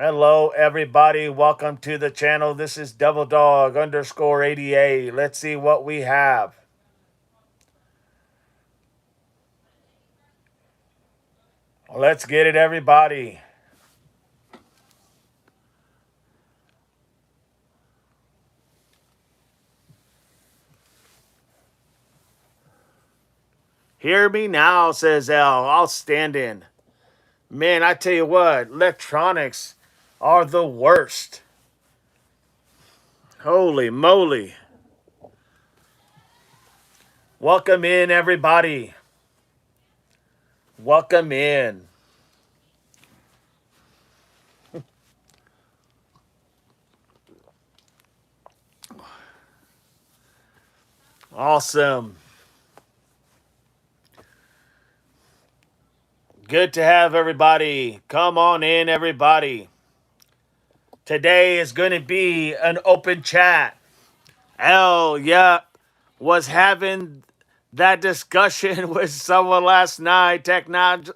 Hello, everybody. Welcome to the channel. This is Devil Dog underscore 88. Let's see what we have. Let's get it, everybody. Hear me now, says L. Outstanding. Man, I tell you what, electronics are the worst. Holy moly. Welcome in, everybody. Welcome in. Awesome. Good to have everybody. Come on in, everybody. Today is going to be an open chat. Hell yeah. Was having that discussion with someone last night. Technology.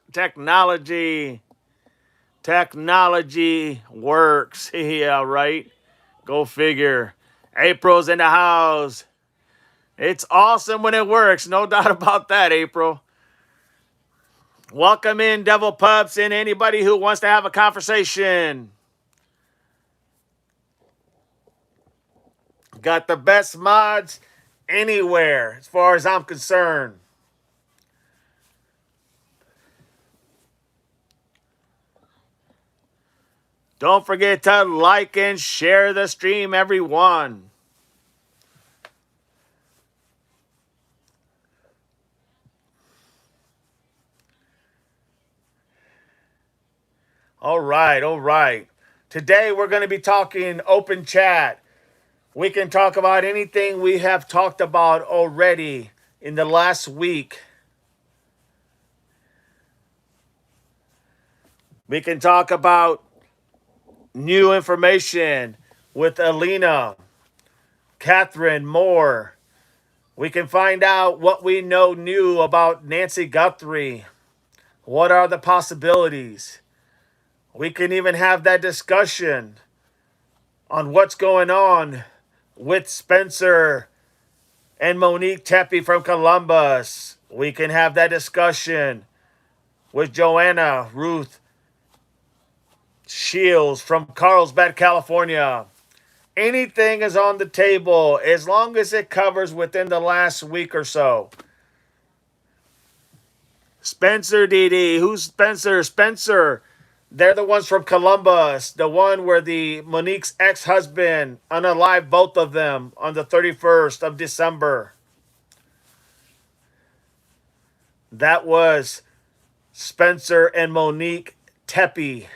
Technology works. Yeah, right. Go figure. April's in the house. It's awesome when it works. No doubt about that, April. Welcome in, Devil Pups, and anybody who wants to have a conversation. Got the best mods anywhere, as far as I'm concerned. Don't forget to like and share the stream, everyone. All right, all right. Today we're going to be talking open chat. We can talk about anything we have talked about already in the last week. We can talk about new information with Alina, Catherine Moore. We can find out what we know new about Nancy Guthrie. What are the possibilities? We can even have that discussion on what's going on with Spencer and Monique Tepe from Columbus. We can have that discussion with Joanna Ruth Shields from Carlsbad, California. Anything is on the table as long as it covers within the last week or so. Spencer DD. Who's Spencer? Spencer. They're the ones from Columbus. The one where the Monique's ex-husband unalived both of them on the 31st of December. That was Spencer and Monique Tepe.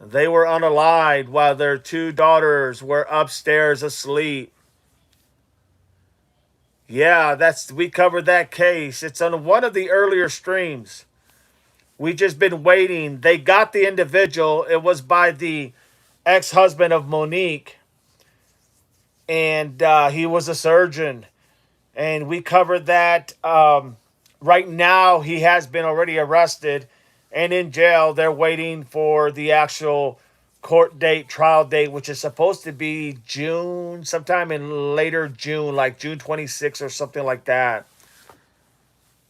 They were unalived while their two daughters were upstairs asleep. Yeah, we covered that case. It's on one of the earlier streams. We just been waiting. They got the individual. It was by the ex-husband of Monique, and he was a surgeon. And we covered that. Right now, he has been already arrested and in jail. They're waiting for the actual court date, trial date, which is supposed to be June, sometime in later June, like June 26th or something like that.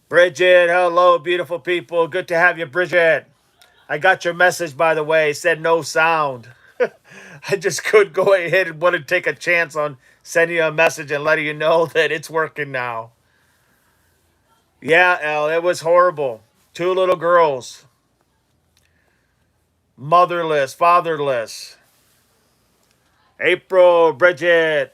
Bridget, hello, beautiful people. Good to have you, Bridget. I got your message, by the way. It said no sound. I just could go ahead and want to take a chance on sending you a message and letting you know that it's working now. Yeah, Elle, it was horrible. Two little girls. Motherless, fatherless. April, Bridget.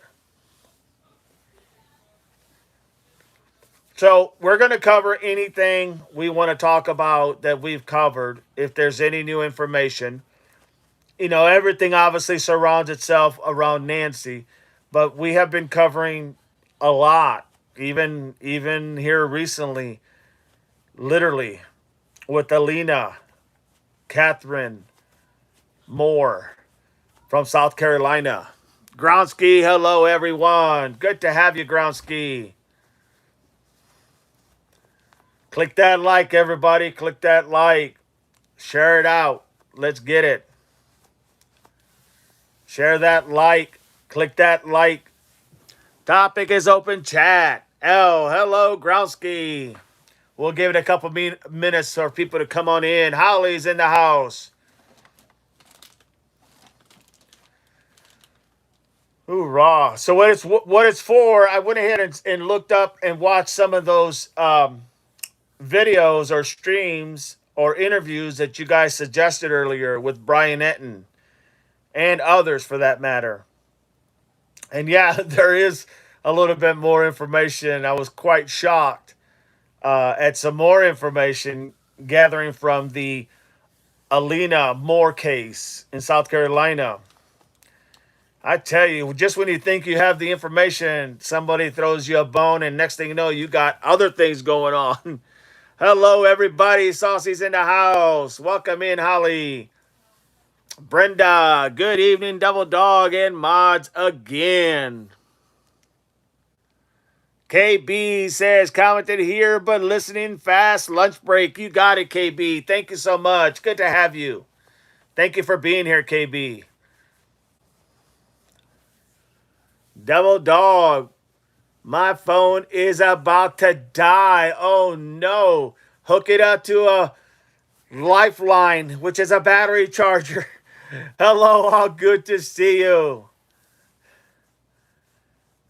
So we're going to cover anything we want to talk about that we've covered. If there's any new information, everything obviously surrounds itself around Nancy, but we have been covering a lot, even here recently, literally with Alina, Catherine Moore from South Carolina. Groundsky, hello everyone. Good to have you, Groundsky. Click that like, everybody. Click that like. Share it out. Let's get it. Share that like. Click that like. Topic is open chat. Hello, Growski. We'll give it a couple minutes for people to come on in. Holly's in the house. Hoorah. So what it's for, I went ahead and looked up and watched some of those videos or streams or interviews that you guys suggested earlier with Brian Etten and others for that matter. And yeah, there is a little bit more information. I was quite shocked at some more information gathering from the Alina Moore case in South Carolina. I tell you, just when you think you have the information, somebody throws you a bone, and next thing you know, you got other things going on. Hello, everybody. Saucy's in the house. Welcome in, Holly. Brenda, good evening, Double Dog and mods again. KB says, commented here, but listening fast. Lunch break. You got it, KB. Thank you so much. Good to have you. Thank you for being here, KB. Double Dog, my phone is about to die. Oh no. Hook it up to a lifeline, which is a battery charger. Hello, all good to see you.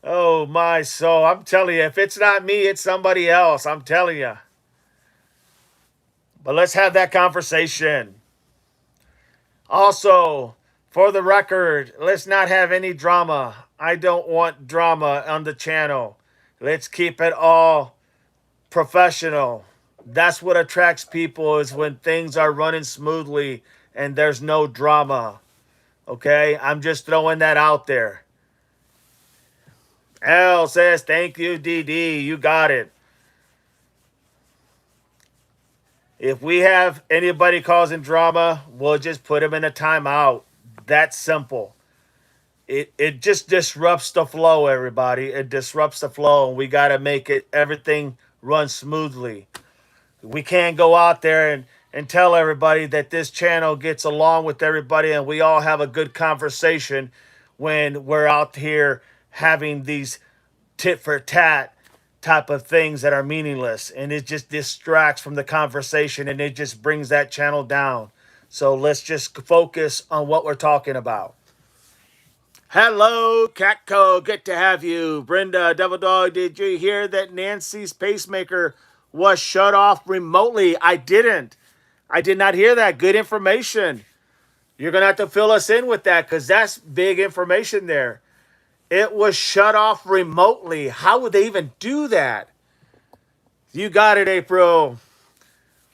Oh my soul. I'm telling you, if it's not me, it's somebody else. I'm telling you. But let's have that conversation. Also, for the record, let's not have any drama. I don't want drama on the channel. Let's keep it all professional. That's what attracts people, is when things are running smoothly and there's no drama. Okay? I'm just throwing that out there. L says, thank you, DD. You got it. If we have anybody causing drama, we'll just put them in a timeout. That's simple. It just disrupts the flow, everybody. It disrupts the flow, and we got to make it everything run smoothly. We can't go out there and tell everybody that this channel gets along with everybody and we all have a good conversation when we're out here having these tit for tat type of things that are meaningless, and it just distracts from the conversation and it just brings that channel down. So let's just focus on what we're talking about. Hello, Catco. Good to have you. Brenda, Devil Dog, did you hear that Nancy's pacemaker was shut off remotely? I didn't. I did not hear that. Good information. You're going to have to fill us in with that, because that's big information there. It was shut off remotely. How would they even do that? You got it, April.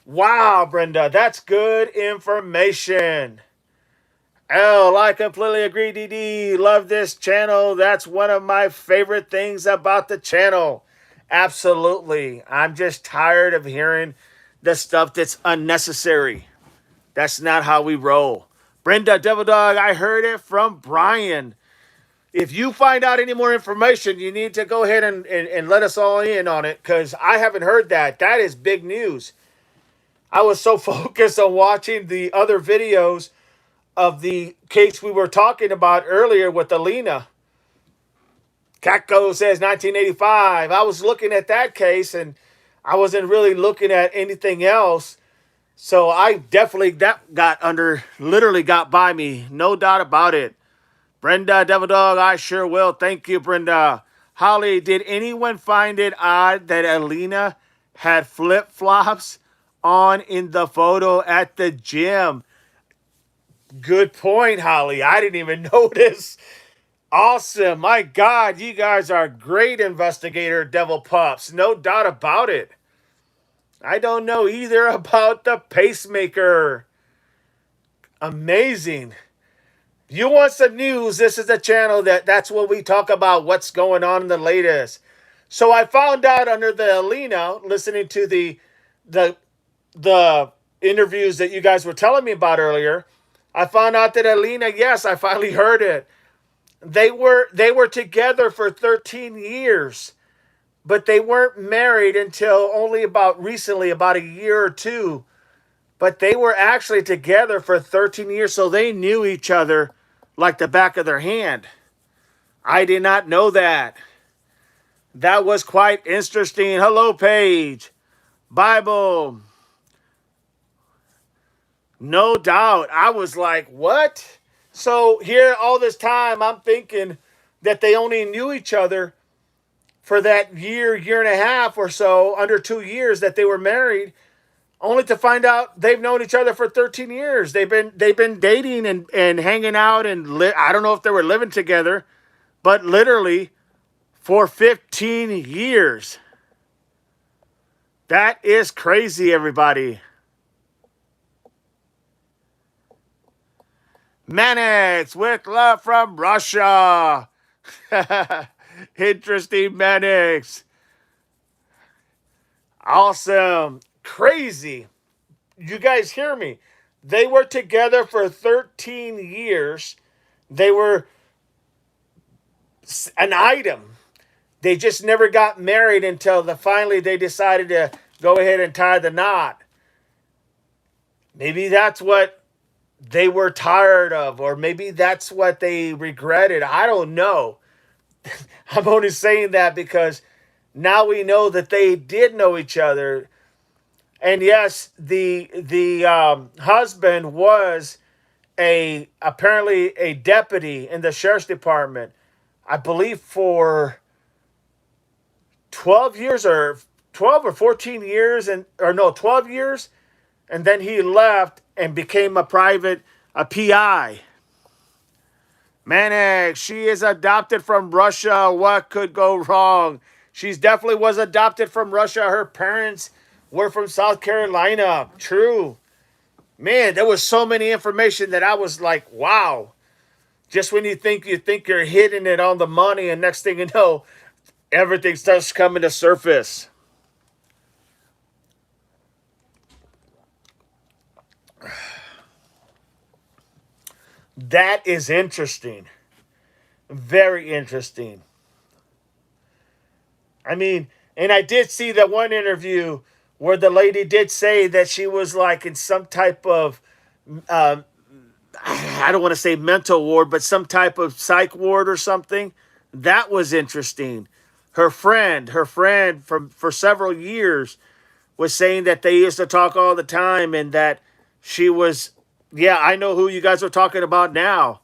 Wow, Brenda. That's good information. L, I completely agree, DD. Love this channel. That's one of my favorite things about the channel. Absolutely. I'm just tired of hearing the stuff that's unnecessary. That's not how we roll. Brenda, Devil Dog, I heard it from Brian. If you find out any more information, you need to go ahead and let us all in on it, because I haven't heard that. That is big news. I was so focused on watching the other videos of the case we were talking about earlier with Alina. Catco says 1985. I was looking at that case and I wasn't really looking at anything else. So I definitely, that literally got by me. No doubt about it. Brenda, Devil Dog, I sure will. Thank you, Brenda. Holly, did anyone find it odd that Alina had flip-flops on in the photo at the gym? Good point, Holly. I didn't even notice. Awesome. My God, you guys are great investigator, Devil Pups. No doubt about it. I don't know either about the pacemaker. Amazing. You want some news? This is the channel that's what we talk about, what's going on in the latest. So I found out under the Alina, listening to the interviews that you guys were telling me about earlier, I found out that Alina, yes, I finally heard it. They were together for 13 years, but they weren't married until only about recently, about a year or two. but they were actually together for 13 years, so they knew each other like the back of their hand. I did not know that. That was quite interesting. Hello, Paige. Bible. No doubt. I was like, what? So here all this time, I'm thinking that they only knew each other for that year and a half or so, under 2 years that they were married, only to find out they've known each other for 13 years. They've been dating and hanging out and I don't know if they were living together, but literally for 15 years. That is crazy, everybody. Mannix with love from Russia. Interesting, Mannix. Awesome. Crazy. You guys hear me? They were together for 13 years. They were an item. They just never got married until finally they decided to go ahead and tie the knot. Maybe that's what they were tired of, or maybe that's what they regretted. I don't know. I'm only saying that because now we know that they did know each other. And yes, the husband was apparently a deputy in the sheriff's department, I believe for 12 years or 12 or 14 years, and or no, 12 years, and then he left and became a PI. Manic, she is adopted from Russia. What could go wrong? She's definitely was adopted from Russia. Her parents were from South Carolina. True. Man, there was so many information that I was like, wow. Just when you think you're hitting it on the money, and next thing you know, everything starts coming to surface. That is interesting. Very interesting. I mean, and I did see that one interview where the lady did say that she was like in some type of, uh, I don't want to say mental ward, but some type of psych ward or something. That was interesting. Her friend from for several years was saying that they used to talk all the time and that she was, yeah, I know who you guys are talking about now.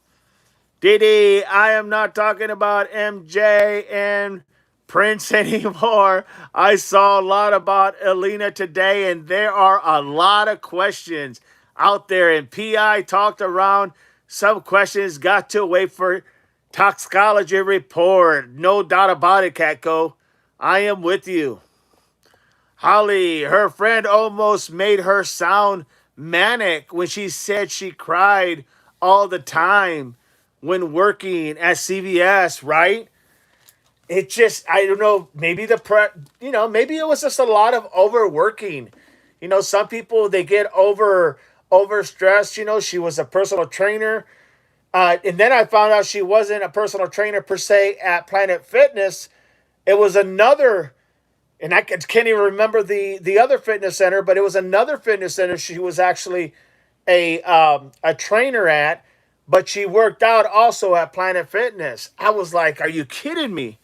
Diddy, I am not talking about MJ and Prince anymore. I saw a lot about Alina today, and there are a lot of questions out there. And PI talked around some questions, got to wait for toxicology report. No doubt about it, Catco. I am with you. Holly, her friend almost made her sound manic when she said she cried all the time when working at CVS, right? It just, I don't know, maybe maybe it was just a lot of overworking. Some people, they get overstressed. She was a personal trainer. And then I found out she wasn't a personal trainer per se at Planet Fitness. It was another, and I can't even remember the other fitness center, but it was another fitness center she was actually a trainer at, but she worked out also at Planet Fitness. I was like, are you kidding me?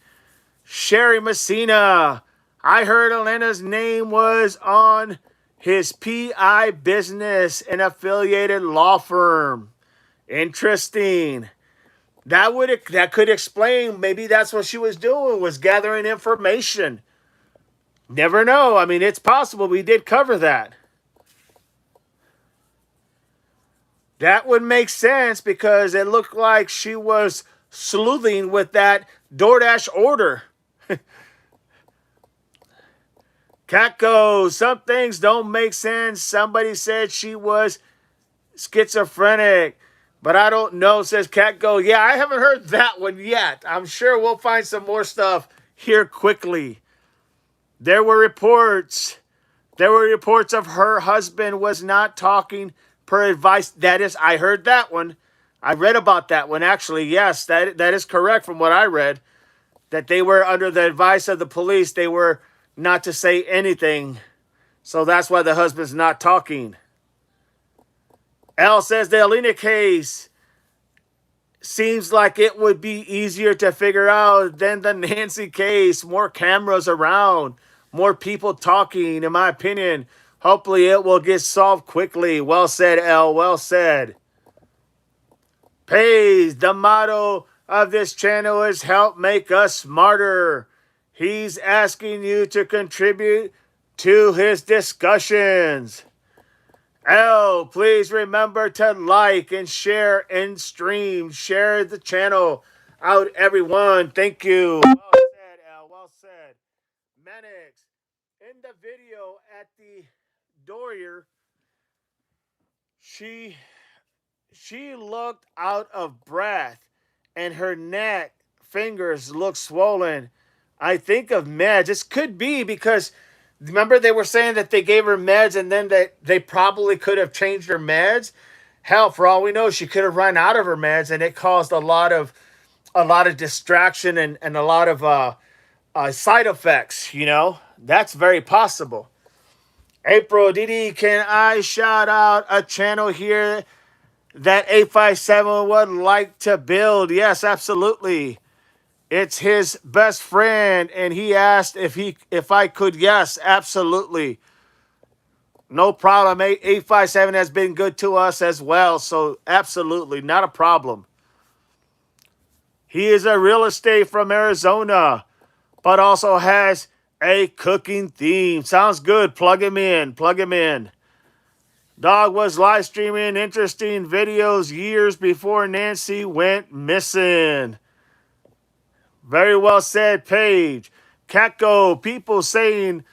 Sherry Messina, I heard Elena's name was on his PI business, an affiliated law firm. Interesting. That could explain, maybe that's what she was doing, was gathering information. Never know. I mean, it's possible. We did cover that. That would make sense because it looked like she was sleuthing with that DoorDash order. Catco, some things don't make sense. Somebody said she was schizophrenic, but I don't know, says Catco. Yeah, I haven't heard that one yet. I'm sure we'll find some more stuff here quickly. There were reports. There were reports of her husband was not talking per advice. That is, I heard that one. I read about that one, actually. Yes, that is correct from what I read. That they were under the advice of the police. They were not to say anything. So that's why the husband's not talking. L says the Alina case seems like it would be easier to figure out than the Nancy case. More cameras around, more people talking, in my opinion. Hopefully it will get solved quickly. Well said, L. Well said. Pays, the motto of this channel is help make us smarter. He's asking you to contribute to his discussions. L, please remember to like and share and stream. Share the channel out, everyone. Thank you. Well said, L. Well said. Manix, in the video at the Dorier, she looked out of breath and her neck fingers look swollen. I think of meds. This could be because remember they were saying that they gave her meds and then they probably could have changed her meds. Hell, for all we know, she could have run out of her meds and it caused a lot of distraction and a lot of side effects. That's very possible. April Didi, can I shout out a channel here that 857 would like to build? Yes, absolutely. It's his best friend, and he asked if I could. Yes, absolutely. No problem. 857 has been good to us as well, so absolutely not a problem. He is a real estate from Arizona, but also has a cooking theme. Sounds good. Plug him in. Plug him in. Dog was live streaming interesting videos years before Nancy went missing. Very well said, Paige. Catco, people saying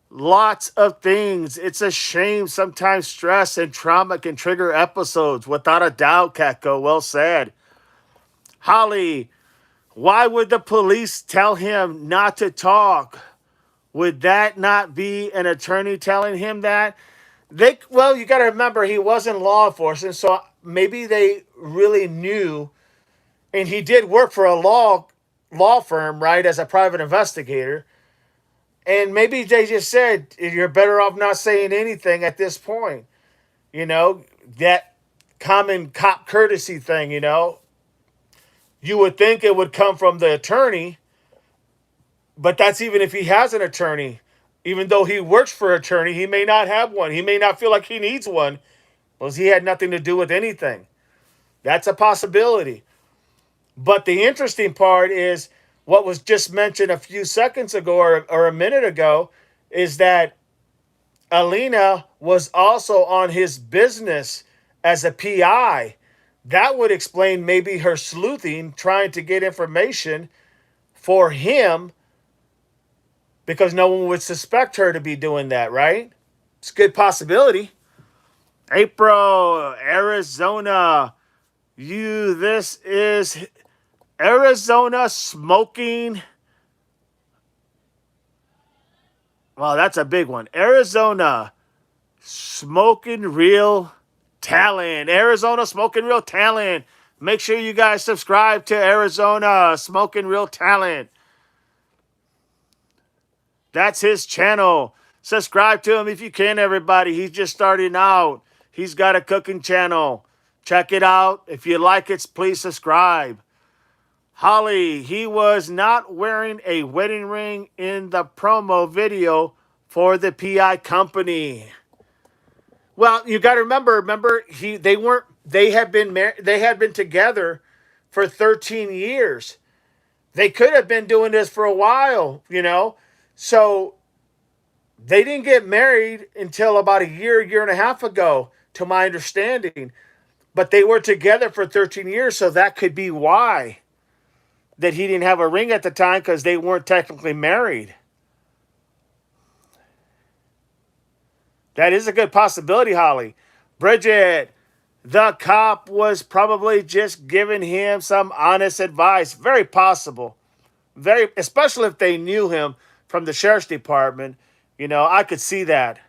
lots of things. It's a shame sometimes stress and trauma can trigger episodes. Without a doubt, Catco. Well said. Holly, why would the police tell him not to talk? Would that not be an attorney telling him that? Well, you got to remember he was in law enforcement, so maybe they really knew, and he did work for a law firm, right, as a private investigator. And maybe they just said, you're better off not saying anything at this point. That common cop courtesy thing, You would think it would come from the attorney, but that's even if he has an attorney. Even though he works for an attorney, he may not have one. He may not feel like he needs one because he had nothing to do with anything. That's a possibility. But the interesting part is what was just mentioned a few seconds ago or a minute ago is that Alina was also on his business as a PI. That would explain maybe her sleuthing, trying to get information for him because no one would suspect her to be doing that, right? It's a good possibility. April, Arizona. This is Arizona smoking. Well, that's a big one. Arizona smoking real talent. Arizona smoking real talent. Make sure you guys subscribe to Arizona smoking real talent. That's his channel. Subscribe to him if you can, everybody. He's just starting out. He's got a cooking channel. Check it out. If you like it, please subscribe. Holly, he was not wearing a wedding ring in the promo video for the PI company. Well, you got to remember they had been together for 13 years. They could have been doing this for a while, So they didn't get married until about a year and a half ago, to my understanding. But they were together for 13 years, so that could be why that he didn't have a ring at the time, because they weren't technically married. That is a good possibility, Holly. Bridget, the cop was probably just giving him some honest advice. Very possible. Especially if they knew him from the sheriff's department. I could see that.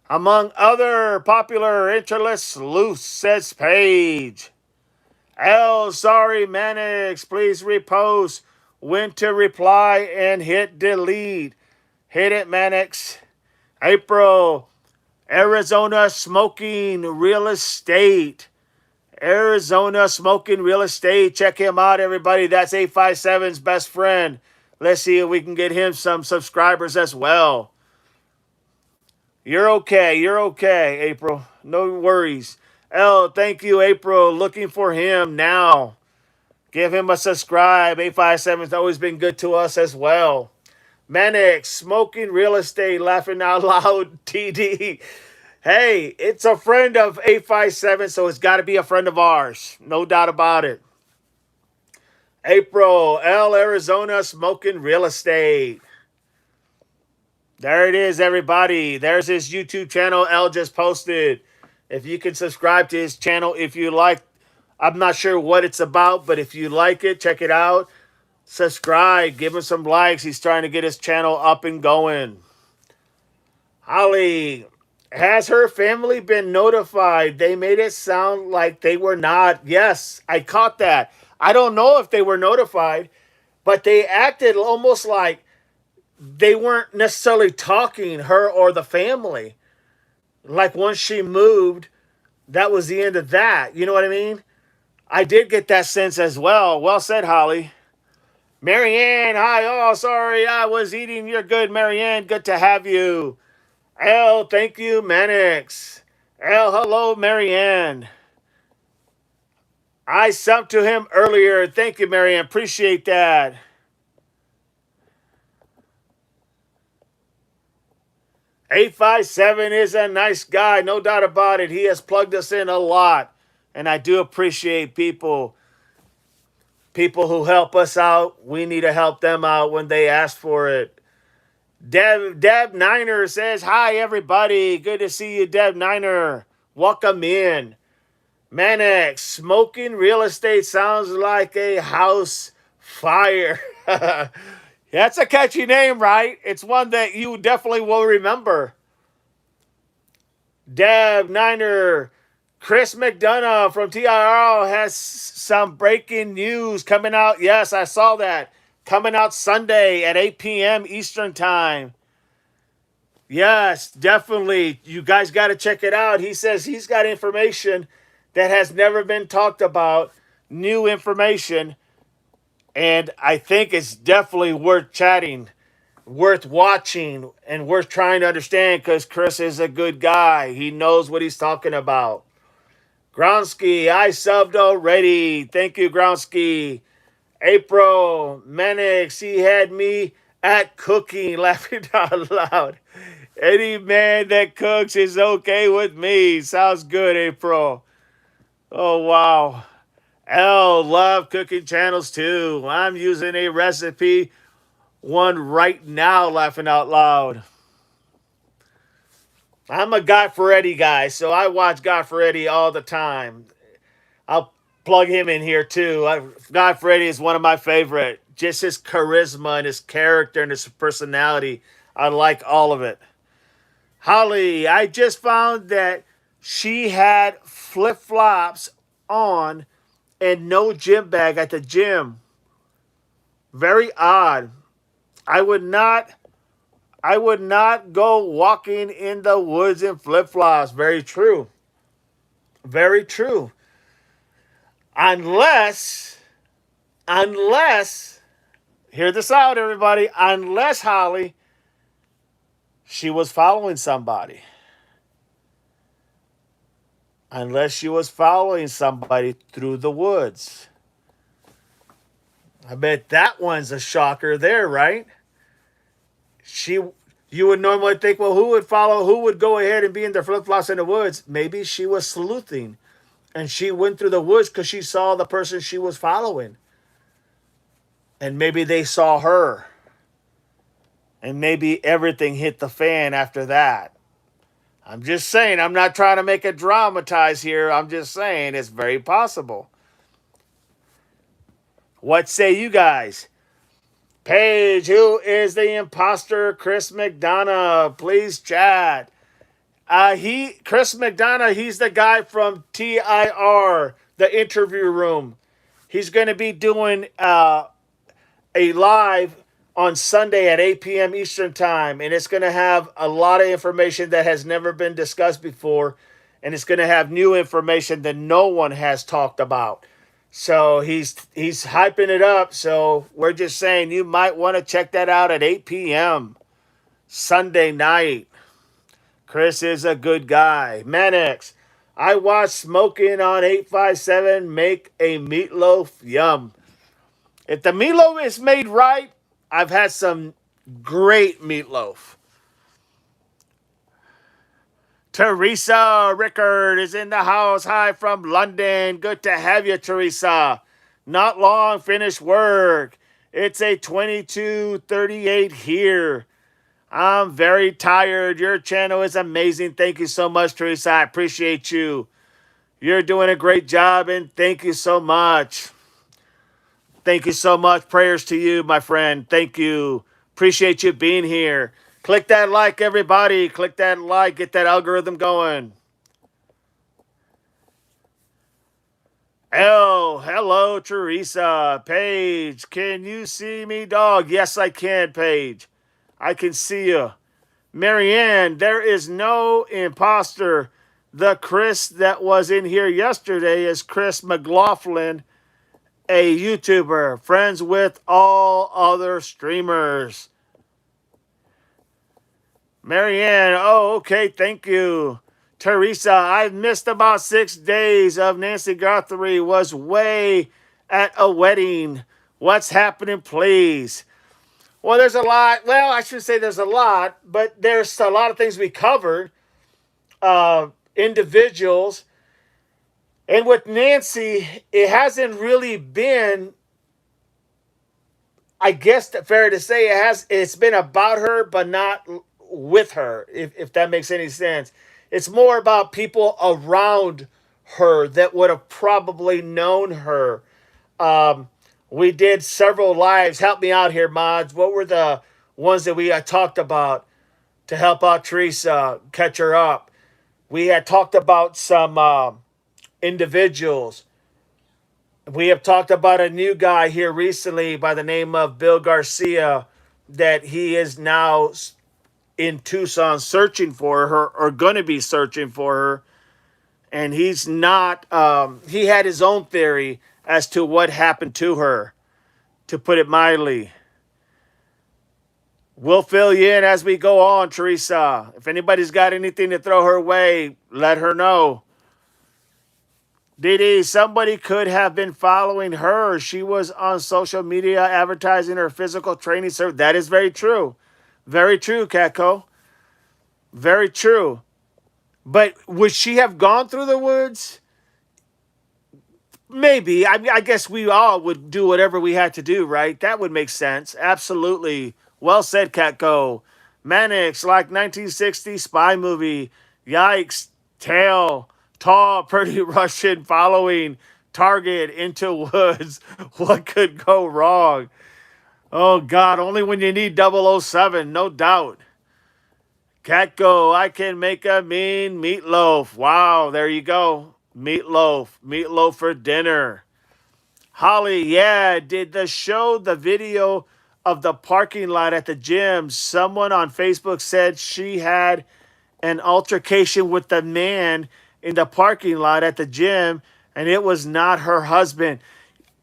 Among other popular internet sleuths, says Paige. Sorry, Mannix, please repost. When to reply and hit delete. Hit it, Mannix. April, Arizona Smoking Real Estate. Arizona Smoking Real Estate. Check him out, everybody. That's 857's best friend. Let's see if we can get him some subscribers as well. You're okay. You're okay, April. No worries. L, thank you, April. Looking for him now. Give him a subscribe. 857's always been good to us as well. Manic, Smoking Real Estate, Laughing Out Loud, TD. Hey, it's a friend of 857, so it's got to be a friend of ours. No doubt about it. April, L, Arizona Smoking Real Estate. There it is, everybody. There's his YouTube channel. L just posted. If you can subscribe to his channel if you like. I'm not sure what it's about, but if you like it, check it out. Subscribe. Give him some likes. He's trying to get his channel up and going. Holly, has her family been notified? They made it sound like they were not. Yes, I caught that. I don't know if they were notified, but they acted almost like they weren't necessarily talking, her or the family. Like once she moved, that was the end of that. You know what I mean? I did get that sense as well. Well said, Holly. Marianne, hi. Oh, sorry, I was eating. You're good, Marianne. Good to have you. L, thank you, Manix. L, hello, Marianne. I subbed to him earlier. Thank you, Marianne. Appreciate that. "857 is a nice guy, no doubt about it. He has plugged us in a lot. And I do appreciate people who help us out. We need to help them out when they ask for it. Deb Niner says, hi, everybody. Good to see you, Deb Niner. Welcome in. Manex, Smoking Real Estate sounds like a house fire. That's a catchy name, right? It's one that you definitely will remember. Deb Niner, Chris McDonough from TIRL has some breaking news coming out. Yes, I saw that. Coming out Sunday at 8 p.m. Eastern Time. Yes, definitely. You guys got to check it out. He says he's got information that has never been talked about, new information, and I think it's definitely worth chatting, worth watching, and worth trying to understand because Chris is a good guy. He knows what he's talking about. Groundsky, I subbed already. Thank you, Groundsky. April, Manix, he had me at cooking, laughing out loud. Any man that cooks is okay with me. Sounds good, April. Oh, wow. L, love cooking channels too. I'm using a recipe one right now, laughing out loud. I'm a Guy Fieri guy, so I watch Guy Fieri all the time. I'll plug him in here too. Guy Fieri is one of my favorite. Just his charisma and his character and his personality. I like all of it. Holly, I just found that she had flip-flops on and no gym bag at the gym. Very odd. I would not go walking in the woods in flip-flops. Very true. Very true. Unless, hear this out, everybody. Unless, Holly, she was following somebody. Unless she was following somebody through the woods. I bet that one's a shocker there, right? You would normally think, well, who would go ahead and be in their flip-flops in the woods? Maybe she was sleuthing. And she went through the woods because she saw the person she was following. And maybe they saw her. And maybe everything hit the fan after that. I'm just saying, I'm not trying to make it dramatize here. I'm just saying it's very possible. What say you guys? Paige, who is the imposter? Chris McDonough. Please chat. Chris McDonough, he's the guy from TIR, the interview room. He's going to be doing a live on Sunday at 8 p.m. Eastern Time. And it's going to have a lot of information that has never been discussed before. And it's going to have new information that no one has talked about. So he's hyping it up. So we're just saying you might want to check that out at 8 p.m. Sunday night. Chris is a good guy. Manex, I watched Smoking on 857 make a meatloaf. Yum. If the meatloaf is made right, I've had some great meatloaf. Teresa Rickard is in the house. Hi from London. Good to have you, Teresa. Not long, finished work. It's a 22:38 here. I'm very tired. Your channel is amazing. Thank you so much, Teresa. I appreciate you. You're doing a great job, and thank you so much. Thank you so much. Prayers to you, my friend. Thank you. Appreciate you being here. Click that like, everybody. Click that like. Get that algorithm going. Oh, hello, Teresa. Paige, can you see me, dog? Yes, I can, Paige. I can see you. Marianne, there is no imposter. The Chris that was in here yesterday is Chris McLaughlin, a YouTuber, friends with all other streamers. Marianne, oh, okay, thank you. Teresa, I've missed about 6 days of Nancy Guthrie was way at a wedding. What's happening, please? Well, there's a lot. Well, I should say there's a lot, but there's a lot of things we covered. Individuals. And with Nancy, it hasn't really been, I guess fair to say it's been about her, but not with her, if that makes any sense. It's more about people around her that would have probably known her. We did several lives. Help me out here, mods. What were the ones that we had talked about to help out Teresa, catch her up? We had talked about some individuals. We have talked about a new guy here recently by the name of Bill Garcia, that he is now in Tucson searching for her, or going to be searching for her. And he's not, he had his own theory as to what happened to her, to put it mildly. We'll fill you in as we go on, Teresa. If anybody's got anything to throw her way, let her know. Dee, somebody could have been following her. She was on social media advertising her physical training service. That is very true. Very true, Katko. Very true. But would she have gone through the woods? Maybe. I guess we all would do whatever we had to do, right? That would make sense. Absolutely. Well said, Katko. Mannix, like 1960 spy movie. Yikes. Tail. Tall, pretty Russian following target into woods. What could go wrong? Oh, God. Only when you need 007. No doubt. Catgo, I can make a mean meatloaf. Wow, there you go. Meatloaf. Meatloaf for dinner. Holly, yeah, did the video of the parking lot at the gym. Someone on Facebook said she had an altercation with the man in the parking lot at the gym, and it was not her husband.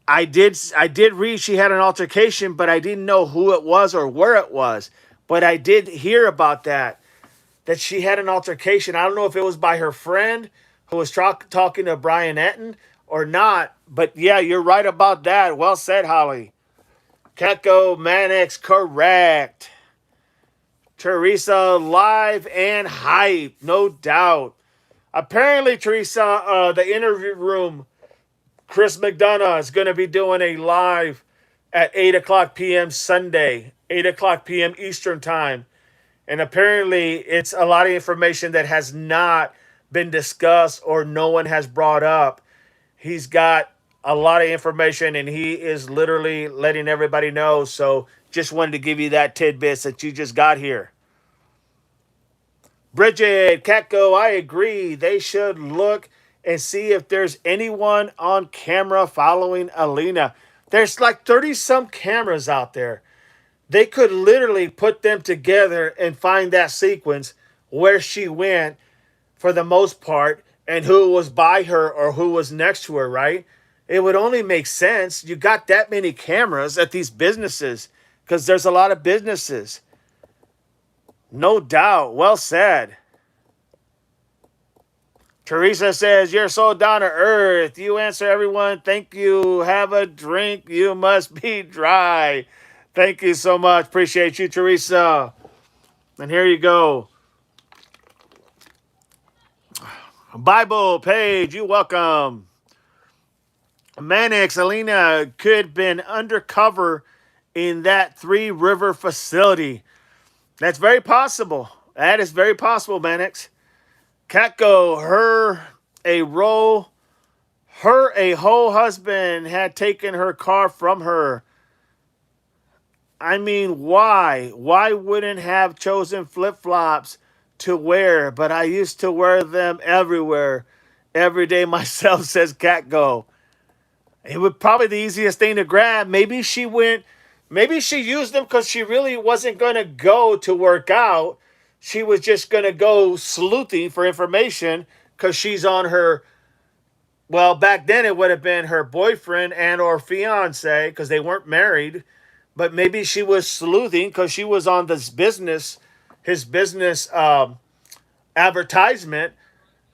I did read she had an altercation, but I didn't know who it was or where it was. But I did hear about that she had an altercation. I don't know if it was by her friend who was talking to Brian Etten or not. But yeah, you're right about that. Well said, Holly. Ketko Manix, correct. Teresa, live and hype, no doubt. Apparently, Teresa, the interview room, Chris McDonough is going to be doing a live at 8 o'clock p.m. Sunday, 8 o'clock p.m. Eastern Time. And apparently, it's a lot of information that has not been discussed or no one has brought up. He's got a lot of information, and he is literally letting everybody know. So just wanted to give you that tidbit that you just got here. Bridget, Katko, I agree. They should look and see if there's anyone on camera following Alina. There's like 30-some cameras out there. They could literally put them together and find that sequence where she went for the most part and who was by her or who was next to her, right? It would only make sense. You got that many cameras at these businesses because there's a lot of businesses. No doubt. Well said. Teresa says, "You're so down to earth. You answer everyone. Thank you. Have a drink. You must be dry." Thank you so much. Appreciate you, Teresa. And here you go. Bible page, you welcome. Mannix, Alina could been undercover in that Three River facility. That's very possible. That is very possible, Mannix. Catco, a whole husband had taken her car from her. I mean, why? Why wouldn't have chosen flip-flops to wear? But I used to wear them everywhere. Every day myself, says Catgo. It would probably the easiest thing to grab. Maybe she used them because she really wasn't going to go to work out. She was just going to go sleuthing for information because she's on her, well, back then it would have been her boyfriend and or fiance because they weren't married. But maybe she was sleuthing because she was on his business advertisement,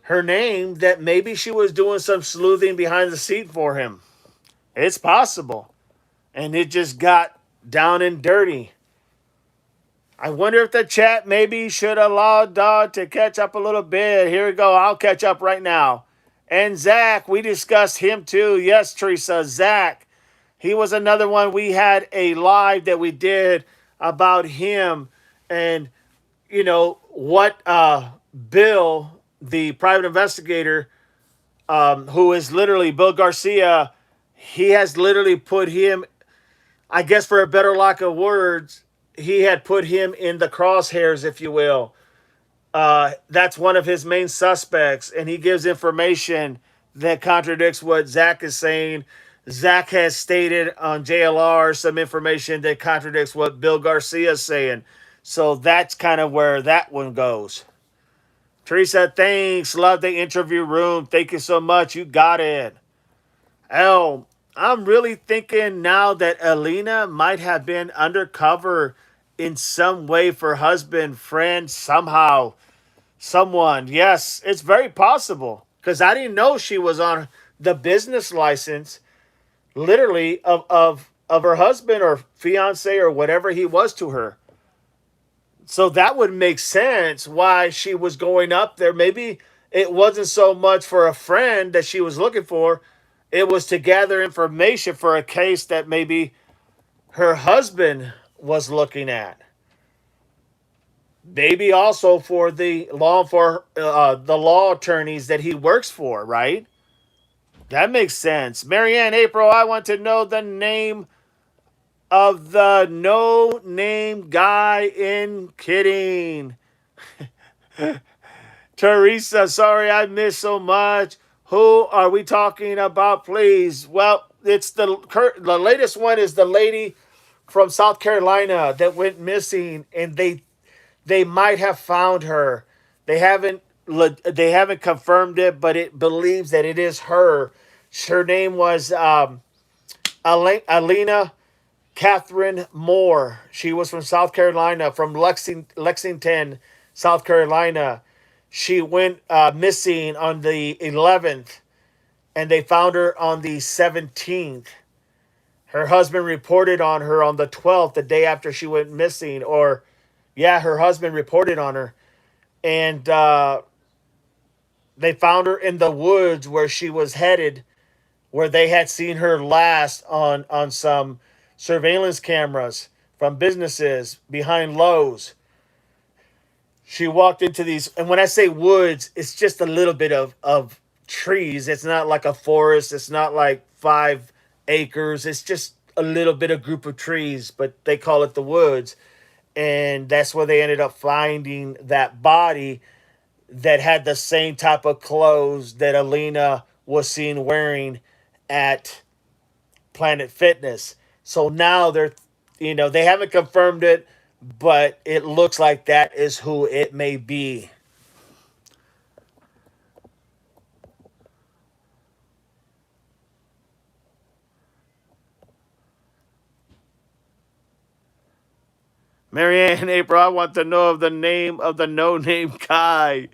her name, that maybe she was doing some sleuthing behind the seat for him. It's possible. And it just got down and dirty. I wonder if the chat maybe should allow Dodd to catch up a little bit. Here we go. I'll catch up right now. And Zach, we discussed him too. Yes, Teresa, Zach. He was another one. We had a live that we did about him and, what Bill, the private investigator, who is literally Bill Garcia, he has literally put him, I guess for a better lack of words, he had put him in the crosshairs, if you will. That's one of his main suspects, and he gives information that contradicts what Zach is saying. Zach has stated on JLR some information that contradicts what Bill Garcia is saying. So that's kind of where that one goes. Teresa, thanks. Love the interview room. Thank you so much. You got it. I'm really thinking now that Alina might have been undercover in some way for husband, friend, somehow, someone. Yes, it's very possible because I didn't know she was on the business license, literally of her husband or fiance or whatever he was to her. So that would make sense why she was going up there. Maybe it wasn't so much for a friend that she was looking for. It was to gather information for a case that maybe her husband was looking at. Maybe also for the law attorneys that he works for, right? That makes sense. Marianne, April, I want to know the name of the no-name guy in Kidding. Teresa, sorry I missed so much. Who are we talking about, please? Well, it's the latest one is the lady from South Carolina that went missing, and they might have found her. They haven't confirmed it, but it believes that it is her. Her name was Alina Catherine Moore. She was from South Carolina, from Lexington, South Carolina. She went missing on the 11th, and they found her on the 17th. Her husband reported on her on the 12th, the day after she went missing. Or, yeah, her husband reported on her. And they found her in the woods where she was headed, where they had seen her last on some surveillance cameras from businesses behind Lowe's. She walked into these, and when I say woods, it's just a little bit of trees. It's not like a forest. It's not like 5 acres. It's just a little bit of group of trees, but they call it the woods. And that's where they ended up finding that body that had the same type of clothes that Alina was seen wearing at Planet Fitness. So now They haven't confirmed it, but it looks like that is who it may be. Marianne, April, I want to know of the name of the no-name guy.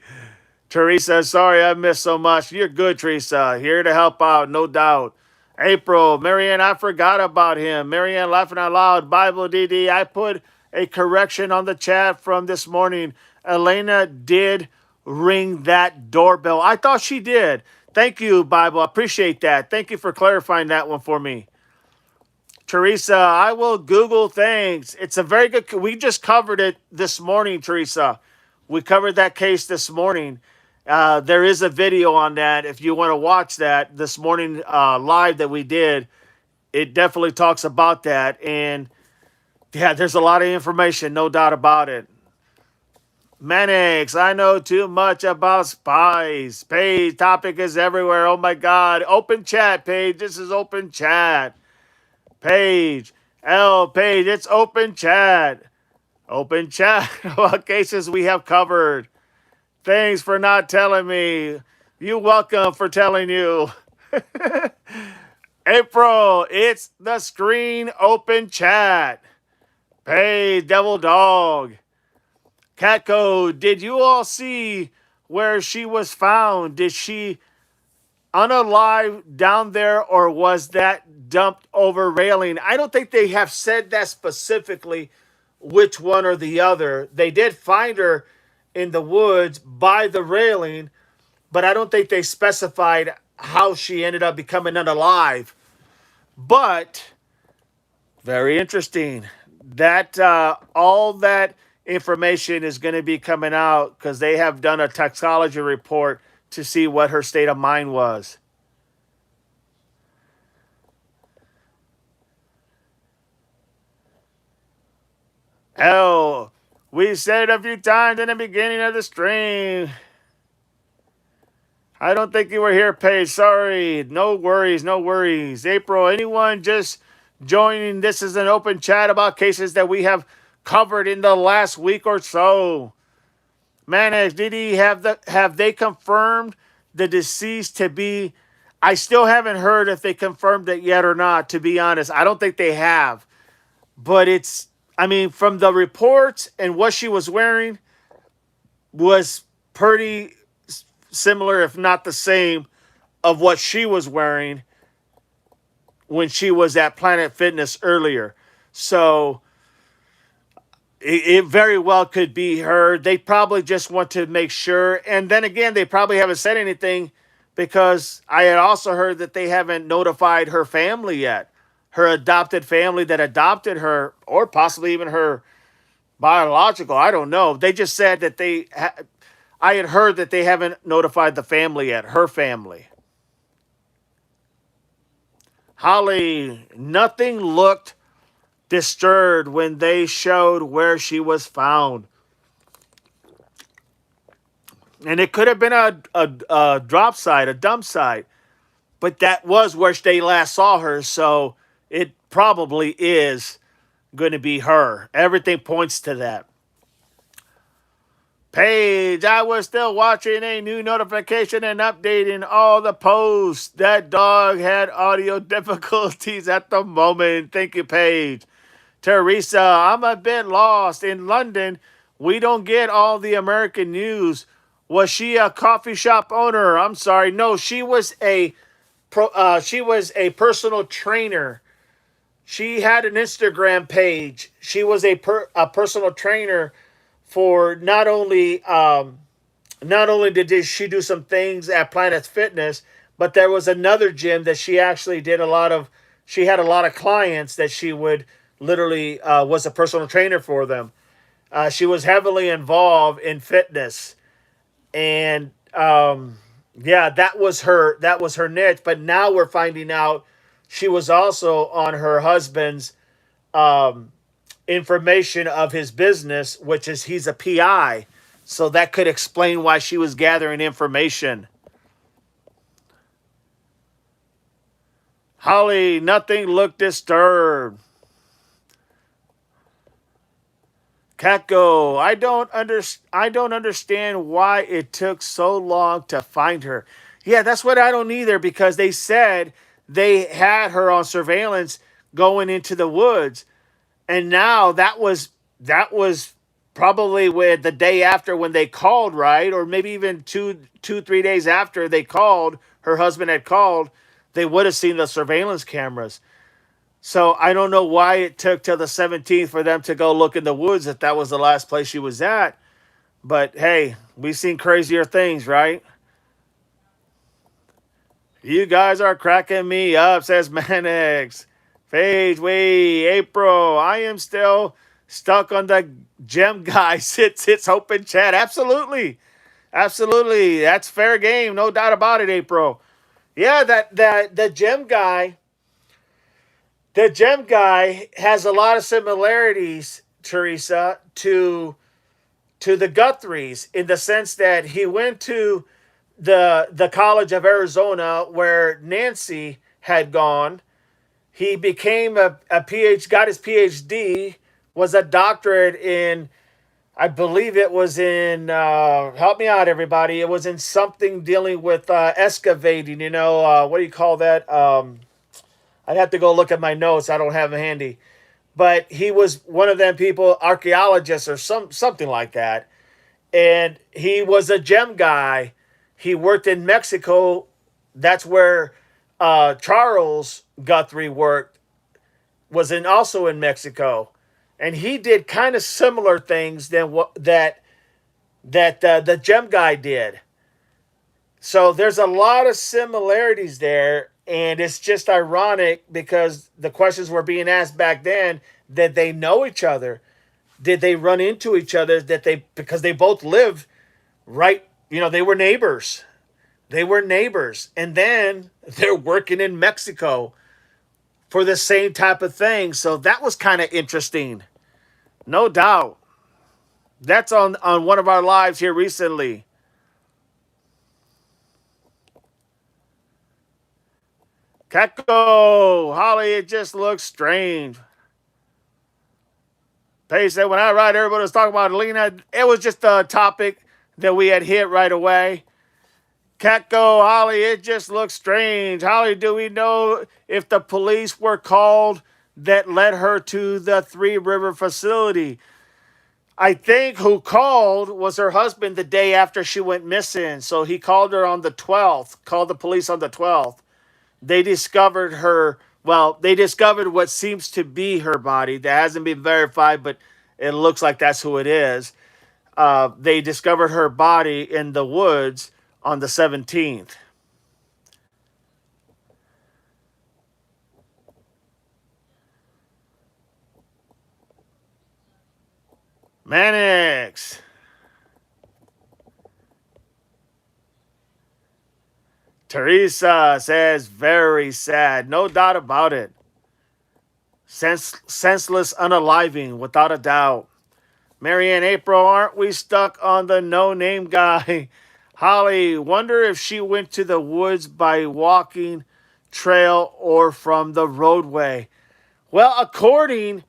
Teresa, sorry I missed so much. You're good, Teresa. Here to help out, no doubt. April, Marianne, I forgot about him. Marianne, laughing out loud. Bible DD, I put a correction on the chat from this morning. Elena did ring that doorbell. I thought she did. Thank you, Bible. I appreciate that. Thank you for clarifying that one for me. Teresa, I will Google things. It's a very good. We just covered it this morning, Teresa. We covered that case this morning. There is a video on that if you want to watch that this morning live that we did. It definitely talks about that. And yeah, there's a lot of information, no doubt about it. Manix, I know too much about spies. Page topic is everywhere. Oh my God. Open chat, Page. This is open chat. Page. Page. It's open chat. Open chat. What cases we have covered. Thanks for not telling me. You welcome for telling you. April, it's the screen open chat. Page, Devil Dog. Catco, did you all see where she was found? Did she unalive down there or was that dumped over railing? I don't think they have said that specifically which one or the other. They did find her in the woods by the railing, but I don't think they specified how she ended up becoming unalive. But very interesting. That all that information is going to be coming out because they have done a toxicology report to see what her state of mind was. We said it a few times in the beginning of the stream. I don't think you were here, Paige. Sorry. No worries, no worries. April, anyone just joining? This is an open chat about cases that we have covered in the last week or so. Manex, did he have they confirmed the deceased to be? I still haven't heard if they confirmed it yet or not, to be honest. I don't think they have. But I mean, from the reports and what she was wearing was pretty similar, if not the same, of what she was wearing when she was at Planet Fitness earlier. So it very well could be her. They probably just want to make sure. And then again, they probably haven't said anything because I had also heard that they haven't notified her family yet. Her adopted family that adopted her, or possibly even her biological. I don't know. They just said that I had heard that they haven't notified the family yet, her family. Holly, nothing looked disturbed when they showed where she was found. And it could have been a drop site, a dump site. But that was where they last saw her, so it probably is going to be her. Everything points to that. Paige, I was still watching a new notification and updating all the posts. That dog had audio difficulties at the moment. Thank you, Paige. Teresa, I'm a bit lost. In London, we don't get all the American news. Was she a coffee shop owner? I'm sorry. No, she was a personal trainer. She had an Instagram page. She was a personal trainer for not only did she do some things at Planet Fitness, but there was another gym that she actually did a lot of. She had a lot of clients that she would literally was a personal trainer for them. She was heavily involved in fitness, and yeah, that was her. That was her niche. But now we're finding out she was also on her husband's information of his business, which is he's a PI. So that could explain why she was gathering information. Holly, nothing looked disturbed. Katko, I don't understand why it took so long to find her. Yeah, that's what I don't either, because they said they had her on surveillance going into the woods, and now that was probably with the day after when they called, right? Or maybe even 3 days after they called, her husband had called, they would have seen the surveillance cameras. So I don't know why it took till the 17th for them to go look in the woods if that was the last place she was at. But hey, we've seen crazier things, right? You guys are cracking me up, says Manix. Phage, wait, April. I am still stuck on the gem guy. Sits open chat. Absolutely. Absolutely. That's fair game. No doubt about it, April. Yeah, that the gem guy has a lot of similarities, Teresa, to the Guthries, in the sense that he went to the College of Arizona where Nancy had gone. He became a PhD, got his PhD, was a doctorate in, I believe it was in, help me out, everybody. It was in something dealing with excavating. What do you call that? I'd have to go look at my notes. I don't have them handy. But he was one of them people, archaeologists or something like that. And he was a gem guy. He worked in Mexico. That's where Charles Guthrie worked, was also in Mexico, and he did kind of similar things than what the gem guy did. So there's a lot of similarities there, and it's just ironic because the questions were being asked back then: did they know each other? Did they run into each other? That they Because they both lived right. They were neighbors. They were neighbors, and then they're working in Mexico for the same type of thing. So that was kind of interesting, no doubt. That's on one of our lives here recently. Keko, Holly, it just looks strange. Paige said, when I write, everybody was talking about Lena. It was just a topic that we had hit right away. Catco, Holly, it just looks strange. Holly, do we know if the police were called that led her to the Three River facility? I think who called was her husband the day after she went missing. So he called her on the 12th, called the police on the 12th. They discovered her, well, they discovered what seems to be her body. That hasn't been verified, but it looks like that's who it is. They discovered her body in the woods on the 17th. Mannix. Teresa says, very sad. No doubt about it. Senseless unaliving, without a doubt. Marianne April, aren't we stuck on the no-name guy? Holly, wonder if she went to the woods by walking trail or from the roadway. Well, according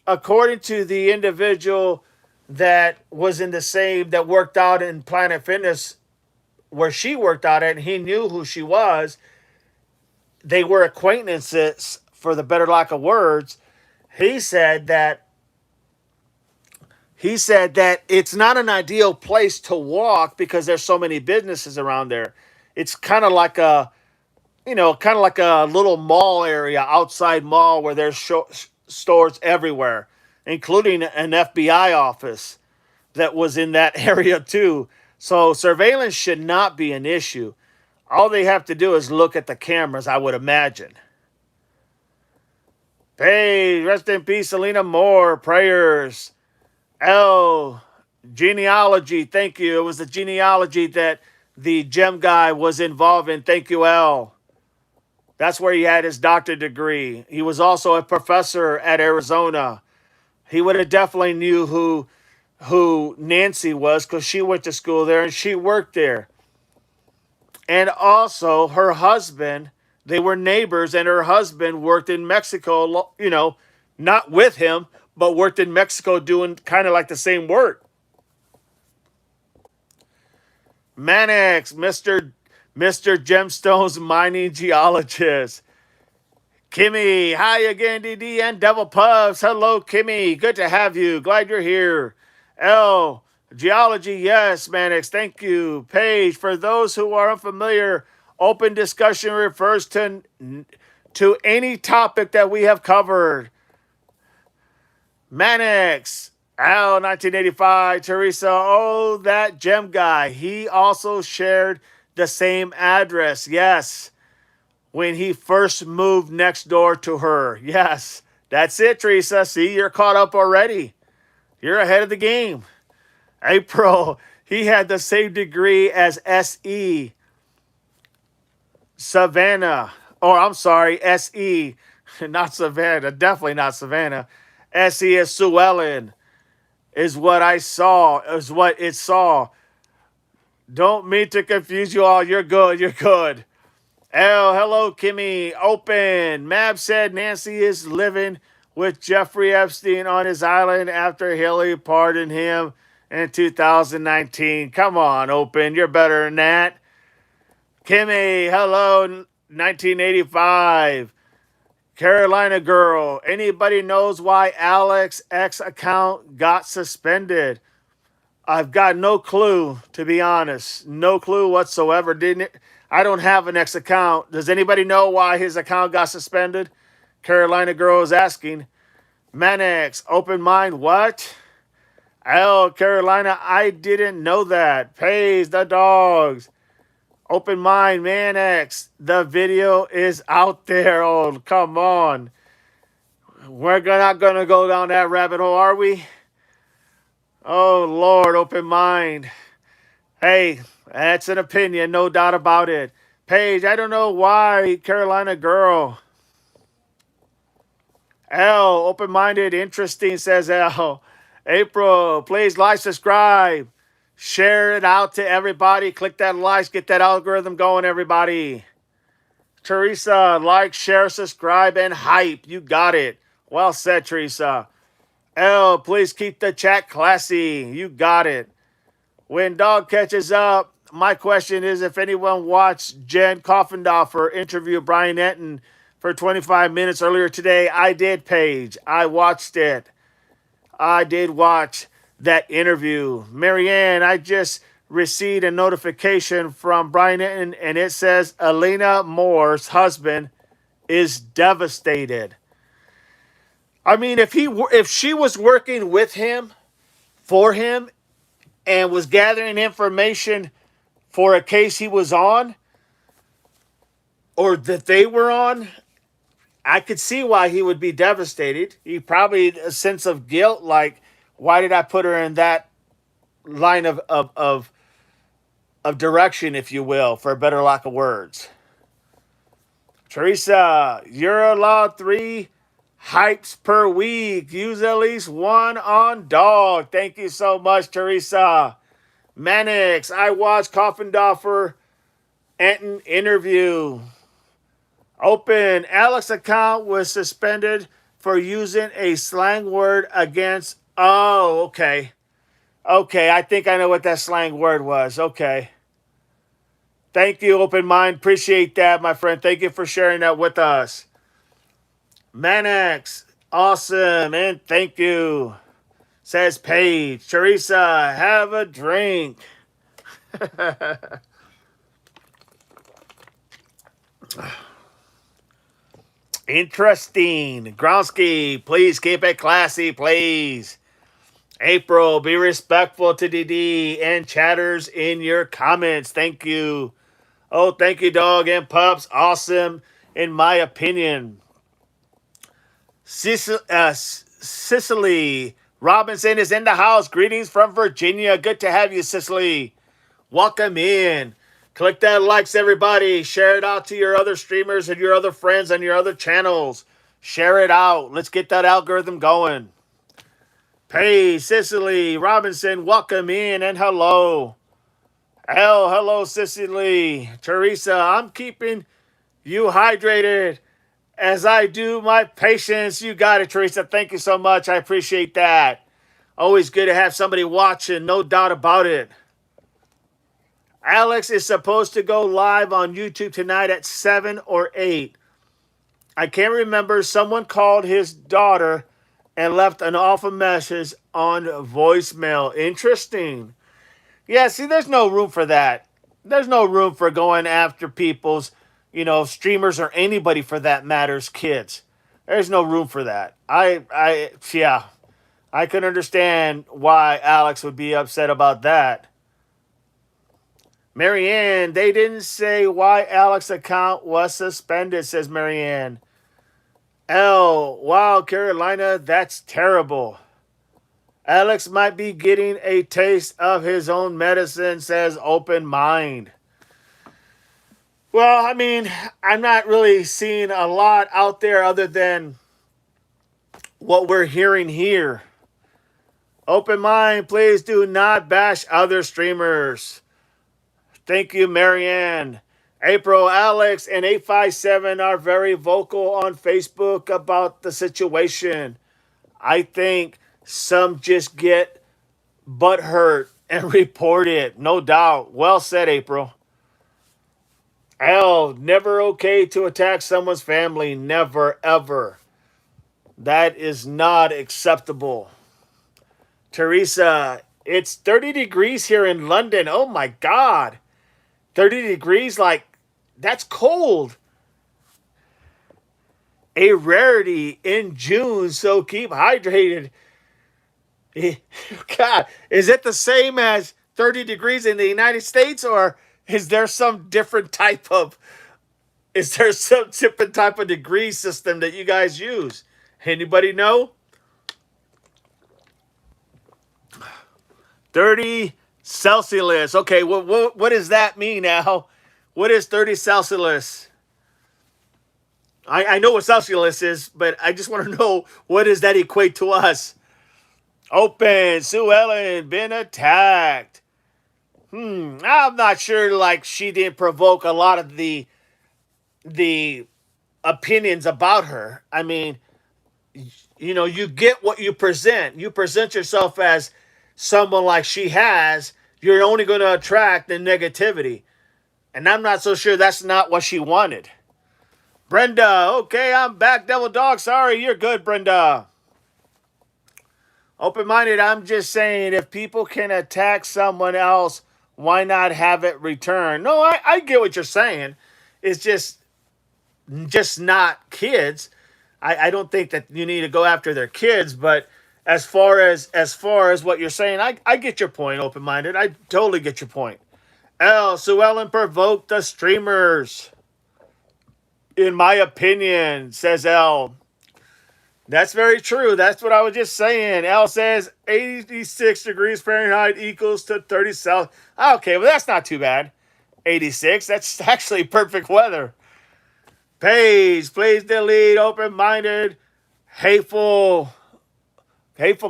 to the individual that was in the same, that worked out in Planet Fitness where she worked out at, and he knew who she was. They were acquaintances, for the better lack of words. He said that it's not an ideal place to walk because there's so many businesses around there. It's kind of like a little mall area, outside mall, where there's stores everywhere, including an FBI office that was in that area too. So surveillance should not be an issue. All they have to do is look at the cameras, I would imagine. Hey, rest in peace, Selena Moore. Prayers. L. Genealogy. Thank you. It was the genealogy that the gem guy was involved in. Thank you, L. That's where he had his doctorate degree. He was also a professor at Arizona. He would have definitely knew who Nancy was because she went to school there and she worked there. And also her husband, they were neighbors, and her husband worked in Mexico, not with him, but worked in Mexico doing kind of like the same work. Mannix, Mr. Gemstones mining geologist. Kimmy, hi again, DD and Devil Puffs. Hello, Kimmy. Good to have you. Glad you're here. L, geology, yes, Mannix. Thank you. Paige, for those who are unfamiliar, open discussion refers to any topic that we have covered. Mannix, Al 1985, Teresa, oh, that gem guy. He also shared the same address. Yes, when he first moved next door to her. Yes, that's it, Teresa. See, you're caught up already. You're ahead of the game. April, he had the same degree as S.E. Savannah. Or I'm sorry, S.E. Not Savannah. Definitely not Savannah. S.E. is Sue Ellen. Is what I saw. Is what it saw. Don't mean to confuse you all. You're good. You're good. Oh, hello, Kimmy. Open. Mab said Nancy is living with Jeffrey Epstein on his island after Hillary pardoned him in 2019. Come on, Open. You're better than that. Kimmy, hello, 1985. Carolina girl. Anybody knows why Alex X account got suspended? I've got no clue, to be honest. No clue whatsoever. I don't have an X account. Does anybody know why his account got suspended? Carolina girl is asking. Manex, open mind, what? Oh, Carolina, I didn't know that. Pays the dogs. Open mind, Manex. The video is out there. Oh, come on. We're not going to go down that rabbit hole, are we? Oh, Lord, open mind. Hey, that's an opinion, no doubt about it. Paige, I don't know why, Carolina girl. L, open-minded, interesting, says L. April, please like, subscribe. Share it out to everybody. Click that like, get that algorithm going, everybody. Teresa, like, share, subscribe, and hype. You got it. Well said, Teresa. L, please keep the chat classy. You got it. When dog catches up, my question is if anyone watched Jen Coffendorfer interview Brian Enton for 25 minutes earlier today. I did, Paige. I watched it. I did watch that interview. Marianne, I just received a notification from Brian Enton, and it says Elena Moore's husband is devastated. I mean, if she was working with him, for him, and was gathering information for a case he was on, or that they were on, I could see why he would be devastated. He probably a sense of guilt, like, why did I put her in that line of direction, if you will, for a better lack of words. Teresa, you're allowed 3 hypes per week. Use at least 1 on dog. Thank you so much, Teresa. Mannix, I watched Coffendorfer Enton interview. Open. Alex account was suspended for using a slang word against. Oh, okay. Okay, I think I know what that slang word was. Okay. Thank you, Open Mind. Appreciate that, my friend. Thank you for sharing that with us. Mannix, awesome, and thank you. Says Paige. Teresa, have a drink. Interesting. Gronsky, please keep it classy, please. April, be respectful to DD and chatters in your comments. Thank you. Oh, thank you, dog and pups. Awesome, in my opinion. Cicely Robinson is in the house. Greetings from Virginia. Good to have you, Cicely. Welcome in. Click that likes, everybody. Share it out to your other streamers and your other friends on your other channels. Share it out. Let's get that algorithm going. Hey, Cicely Robinson, welcome in and hello. Hello, Cicely. Teresa, I'm keeping you hydrated As I do my patience. You got it, Teresa. Thank you so much. I appreciate that. Always good to have somebody watching, no doubt about it. Alex is supposed to go live on YouTube tonight at 7 or 8. I can't remember. Someone called his daughter and left an awful message on voicemail. Interesting. Yeah, see, there's no room for that. There's no room for going after people's, streamers or anybody for that matters, kids. There's no room for that. Yeah, I can understand why Alex would be upset about that. Marianne, they didn't say why Alex's account was suspended, says Marianne. Wow, Carolina, that's terrible. Alex might be getting a taste of his own medicine, says Open Mind. Well, I mean, I'm not really seeing a lot out there other than what we're hearing here. Open Mind, please do not bash other streamers. Thank you, Marianne. April, Alex, and 857 are very vocal on Facebook about the situation. I think some just get butthurt and report it. No doubt. Well said, April. Never okay to attack someone's family. Never, ever. That is not acceptable. Teresa, it's 30 degrees here in London. Oh my God. 30 degrees, that's cold. A rarity in June, so keep hydrated. God, is it the same as 30 degrees in the United States, or is there some different type of degree system that you guys use? Anybody know? 30 Celsius. Okay, what does that mean now? What is 30 Celsius? I know what Celsius is, but I just want to know, what does that equate to us? Open, Sue Ellen, been attacked. I'm not sure, she didn't provoke a lot of the opinions about her. I mean, you get what you present. You present yourself as someone like she has, you're only going to attract the negativity. And I'm not so sure that's not what she wanted. Brenda, okay, I'm back, Devil Dog. Sorry, you're good, Brenda. Open-minded, I'm just saying, if people can attack someone else, why not have it returned? No, I get what you're saying. It's just not kids. I don't think that you need to go after their kids, but as far as what you're saying, I get your point, open-minded. I totally get your point. Sue Ellen provoked the streamers. In my opinion, says L. That's very true. That's what I was just saying. L says 86 degrees Fahrenheit equals to 30 Celsius. Okay, well, that's not too bad. 86, that's actually perfect weather. Paige, please delete open-minded, hateful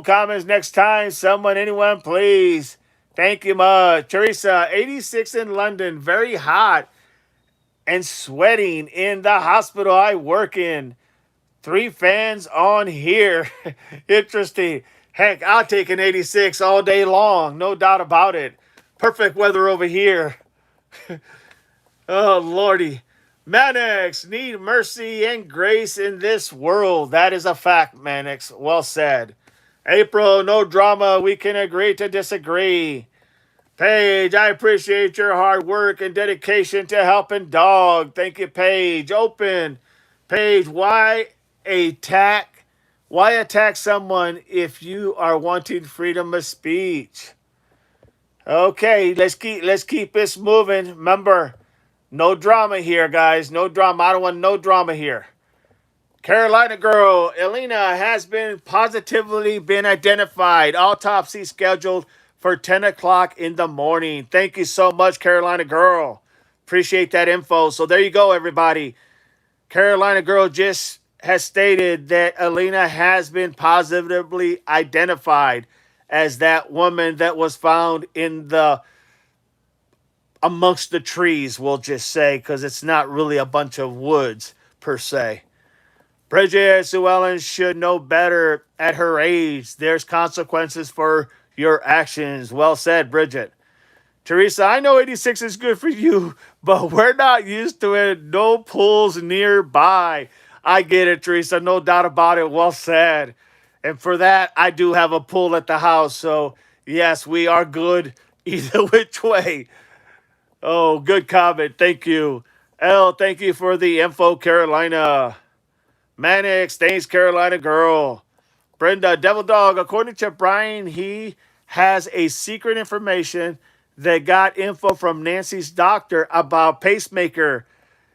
comments next time. Someone, anyone, please. Thank you much. Teresa, 86 in London, very hot. And sweating in the hospital I work in. 3 fans on here. Interesting. Heck, I'll take an 86 all day long. No doubt about it. Perfect weather over here. Oh, Lordy. Mannix, need mercy and grace in this world. That is a fact, Mannix. Well said. April, no drama. We can agree to disagree. Paige, I appreciate your hard work and dedication to helping dog. Thank you, Paige. Open. Paige, why attack someone if you are wanting freedom of speech? Okay, let's keep this moving. Remember, no drama here, guys. No drama. I don't want no drama here. Carolina girl, Elena has been positively been identified. Autopsy scheduled for 10 o'clock in the morning. Thank you so much, Carolina girl. Appreciate that info. So there you go, everybody. Carolina girl just has stated that Elena has been positively identified as that woman that was found in amongst the trees, we'll just say, because it's not really a bunch of woods per se. Bridget Sue Ellen should know better at her age. There's consequences for your actions. Well said, Bridget. Teresa, I know 86 is good for you, but we're not used to it. No pools nearby. I get it, Teresa. No doubt about it. Well said. And for that, I do have a pool at the house. So, yes, we are good either which way. Oh, good comment. Thank you. L, thank you for the info, Carolina. Mannix, thanks, Carolina girl. Brenda, Devil Dog, according to Brian, he has a secret information that got info from Nancy's doctor about pacemaker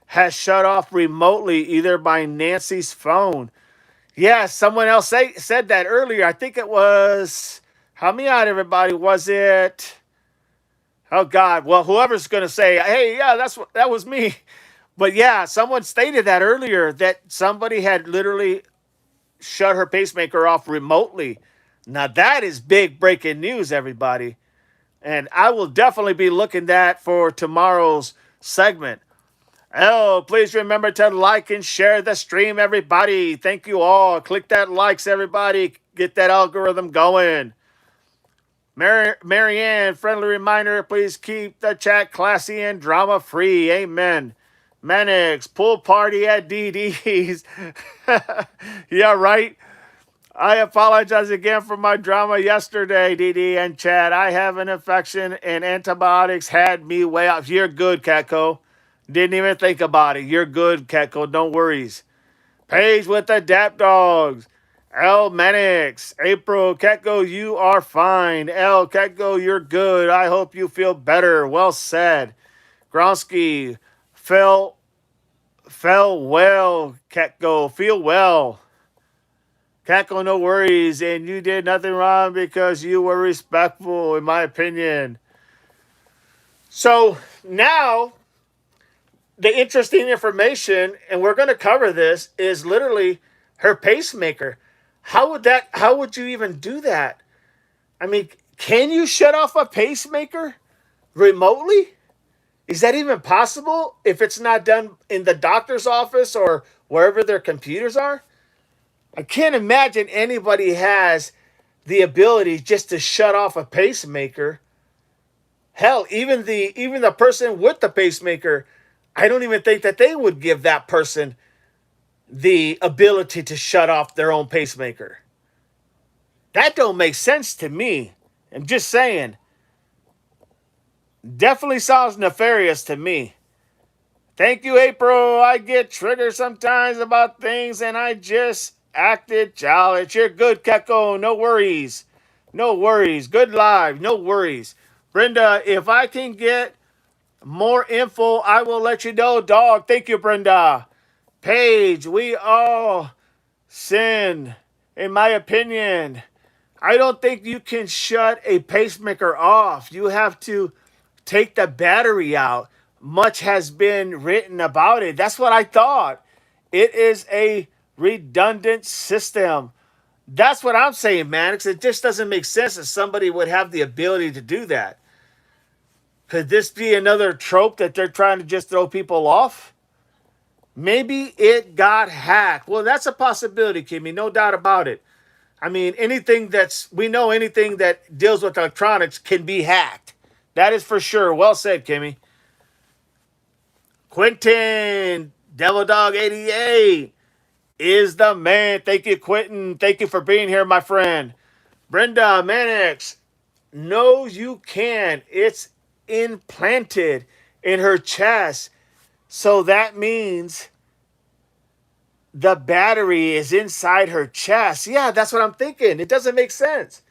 has shut off remotely either by Nancy's phone. Yeah, someone else said that earlier. I think it was, help me out, everybody. Was it, oh God, well, whoever's going to say, hey, yeah, that was me. But yeah, someone stated that earlier that somebody had literally shut her pacemaker off remotely. Now that is big breaking news, everybody. And I will definitely be looking that for tomorrow's segment. Oh, please remember to like and share the stream, everybody. Thank you all. Click that likes, everybody. Get that algorithm going. Marianne, friendly reminder, please keep the chat classy and drama free. Amen. Mannix, pool party at DD's. Yeah, right. I apologize again for my drama yesterday, DD and Chad. I have an infection and antibiotics had me way off. You're good, Catco. Didn't even think about it. You're good, Catco. No worries. Paige with the Dap Dogs. L Mannix. April, Catco, you are fine. L Catco, you're good. I hope you feel better. Well said. Gronsky, fell well, Catco. Feel well. Cackle, no worries, and you did nothing wrong because you were respectful, in my opinion. So now, the interesting information, and we're going to cover this, is literally her pacemaker. How would you even do that? I mean, can you shut off a pacemaker remotely? Is that even possible if it's not done in the doctor's office or wherever their computers are? I can't imagine anybody has the ability just to shut off a pacemaker. Hell, even the person with the pacemaker, I don't even think that they would give that person the ability to shut off their own pacemaker. That don't make sense to me. I'm just saying. Definitely sounds nefarious to me. Thank you, April. I get triggered sometimes about things and I just acted childish. You're good, Keko. No worries. No worries. Good live. No worries. Brenda, if I can get more info, I will let you know, dog. Thank you, Brenda. Paige, we all sin, in my opinion. I don't think you can shut a pacemaker off. You have to take the battery out. Much has been written about it. That's what I thought. It is a redundant system. That's what I'm saying, man. Because it just doesn't make sense that somebody would have the ability to do that. Could this be another trope that they're trying to just throw people off? Maybe it got hacked. Well, that's a possibility, Kimmy. No doubt about it. I mean, we know anything that deals with electronics can be hacked. That is for sure. Well said, Kimmy. Quentin, Devil Dog 88 is the man. Thank you, Quentin. Thank you for being here, my friend. Brenda Mannix. No, you can. It's implanted in her chest. So that means the battery is inside her chest. Yeah, that's what I'm thinking. It doesn't make sense.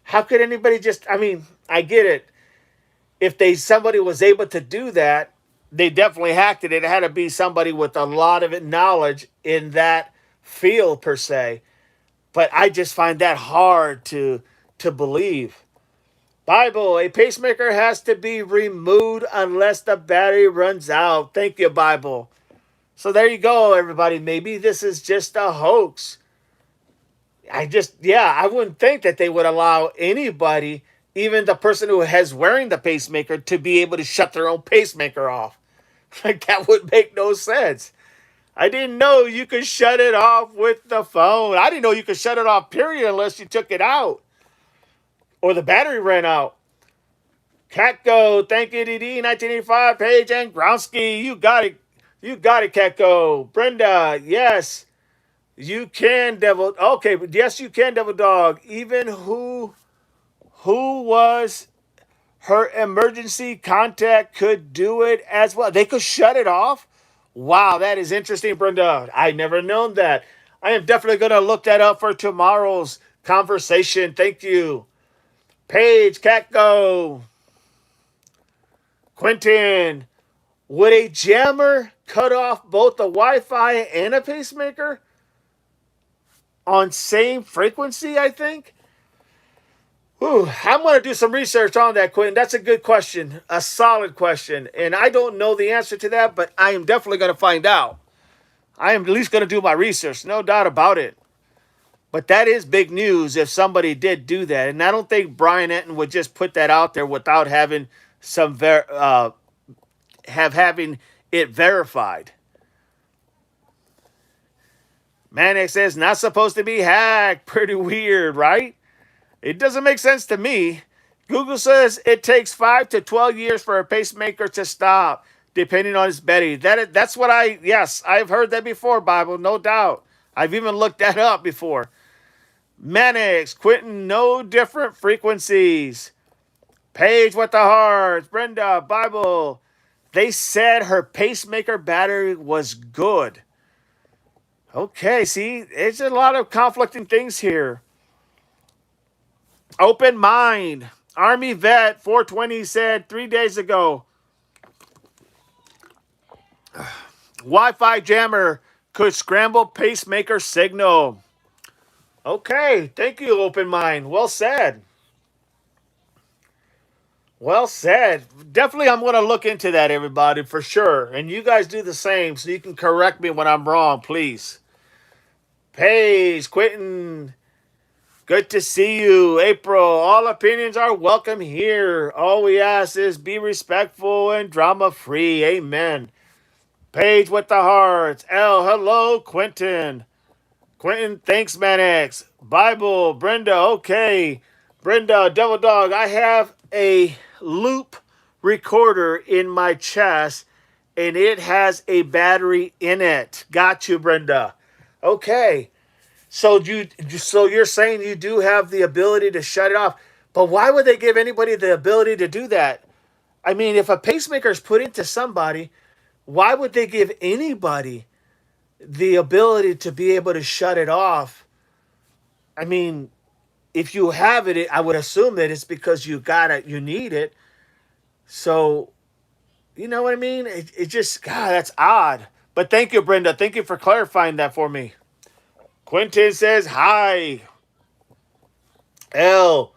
How could anybody just, I mean, I get it. If somebody was able to do that, they definitely hacked it. It had to be somebody with a lot of knowledge in that field per se. But I just find that hard to believe. Bible, a pacemaker has to be removed unless the battery runs out. Thank you, Bible. So there you go, everybody. Maybe this is just a hoax. I wouldn't think that they would allow anybody, even the person who has wearing the pacemaker, to be able to shut their own pacemaker off. Like, that would make no sense. I didn't know you could shut it off with the phone. I didn't know you could shut it off, period, unless you took it out or the battery ran out. Catco, thank you, DD, 1985, Paige and Gronsky. You got it. You got it, Catco. Brenda, yes. You can, Devil. Okay, but yes, you can, Devil Dog. Even who was her emergency contact could do it as well. They could shut it off. Wow, that is interesting, Brenda. I never known that. I am definitely going to look that up for tomorrow's conversation. Thank you. Paige, Catco, Quentin. Would a jammer cut off both the Wi-Fi and a pacemaker on same frequency, I think? Ooh, I'm going to do some research on that, Quentin. That's a good question, a solid question. And I don't know the answer to that, but I am definitely going to find out. I am at least going to do my research, no doubt about it. But that is big news if somebody did do that. And I don't think Brian Enton would just put that out there without having having it verified. Manic says, not supposed to be hacked. Pretty weird, right? It doesn't make sense to me. Google says it takes 5 to 12 years for a pacemaker to stop, depending on its bedding. That's what yes, I've heard that before, Bible, no doubt. I've even looked that up before. Manix, Quentin, no different frequencies. Paige with the hearts, Brenda, Bible. They said her pacemaker battery was good. Okay, see, there's a lot of conflicting things here. Open mind. Army vet 420 said 3 days ago, Wi-Fi jammer could scramble pacemaker signal. Okay, thank you, Open Mind. Well said. Well said. Definitely, I'm going to look into that, everybody, for sure. And you guys do the same so you can correct me when I'm wrong, please. Paige, Quentin, good to see you. April, all opinions are welcome here. All we ask is be respectful and drama-free. Amen. Paige with the hearts. L, hello, Quentin. Quentin, thanks, Manex. Bible, Brenda, okay. Brenda, Devil Dog, I have a loop recorder in my chest, and it has a battery in it. Got you, Brenda. Okay. So you're saying you do have the ability to shut it off, but why would they give anybody the ability to do that? I mean, if a pacemaker is put into somebody, why would they give anybody the ability to be able to shut it off? I mean, if you have it, I would assume that it's because you need it. So, you know what I mean? It just, God, that's odd. But thank you, Brenda. Thank you for clarifying that for me. Quentin says, hi. L,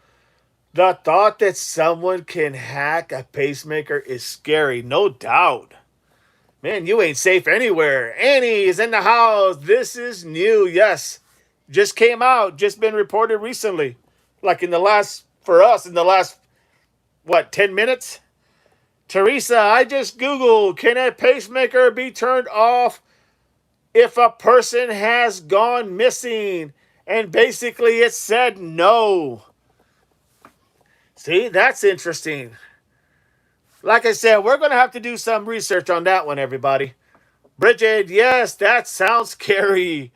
the thought that someone can hack a pacemaker is scary, no doubt. Man, you ain't safe anywhere. Annie is in the house. This is new. Yes. Just came out. Just been reported recently. Like for us, in the last, 10 minutes? Teresa, I just Googled, can a pacemaker be turned off if a person has gone missing? And basically it said no. See, that's interesting. Like I said, we're going to have to do some research on that one, everybody. Bridget, yes, that sounds scary.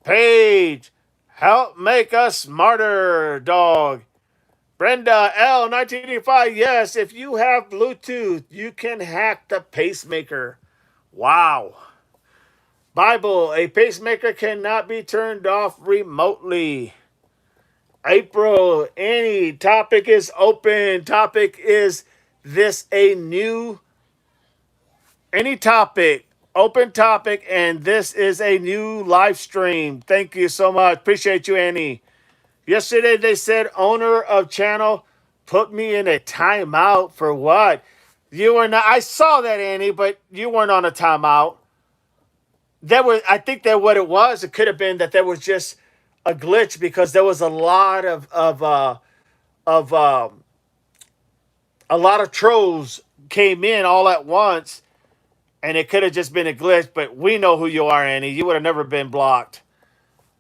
Paige, help make us smarter, dog. Brenda L, 1985, yes, if you have Bluetooth, you can hack the pacemaker. Wow. Bible, a pacemaker cannot be turned off remotely. April, any topic is open. Topic is this a new, any topic, open topic, and this is a new live stream. Thank you so much. Appreciate you, Annie. Yesterday they said owner of channel put me in a timeout for what? You were not. I saw that, Annie, but you weren't on a timeout. I think that what it was. It could have been that there was just a glitch because there was a lot of a lot of trolls came in all at once, and it could have just been a glitch, but we know who you are, Annie. You would have never been blocked.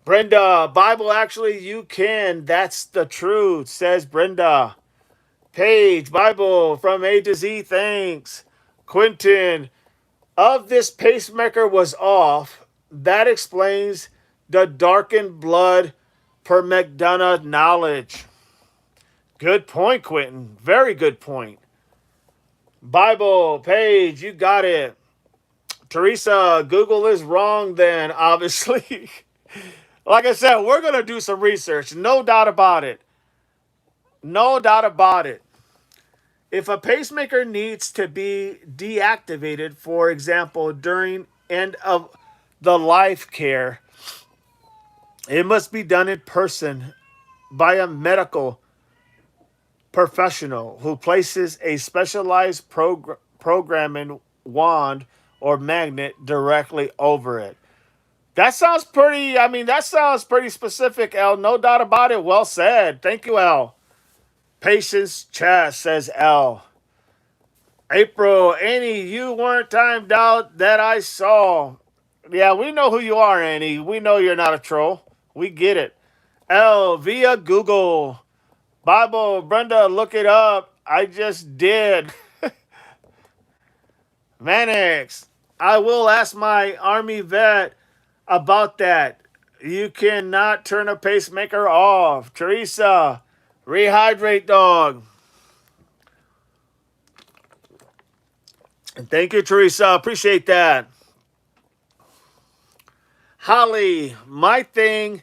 Brenda, Bible, actually, you can. That's the truth, says Brenda. Paige, Bible, from A to Z, thanks. Quentin, of this pacemaker was off. That explains the darkened blood per McDonough knowledge. Good point, Quentin. Very good point. Bible, Paige, you got it. Teresa, Google is wrong then, obviously. Like I said, we're going to do some research. No doubt about it. No doubt about it. If a pacemaker needs to be deactivated, for example, during end of the life care, it must be done in person by a medical professional who places a specialized programming wand or magnet directly over it. That sounds pretty, that sounds pretty specific, L. No doubt about it. Well said. Thank you, L. Patience chest, says L. April, Annie, you weren't timed out that I saw. Yeah, we know who you are, Annie. We know you're not a troll. We get it. L, via Google. Bible, Brenda, look it up. I just did. Manix, I will ask my Army vet about that. You cannot turn a pacemaker off. Teresa, rehydrate, dog. Thank you, Teresa. Appreciate that. Holly, my thing,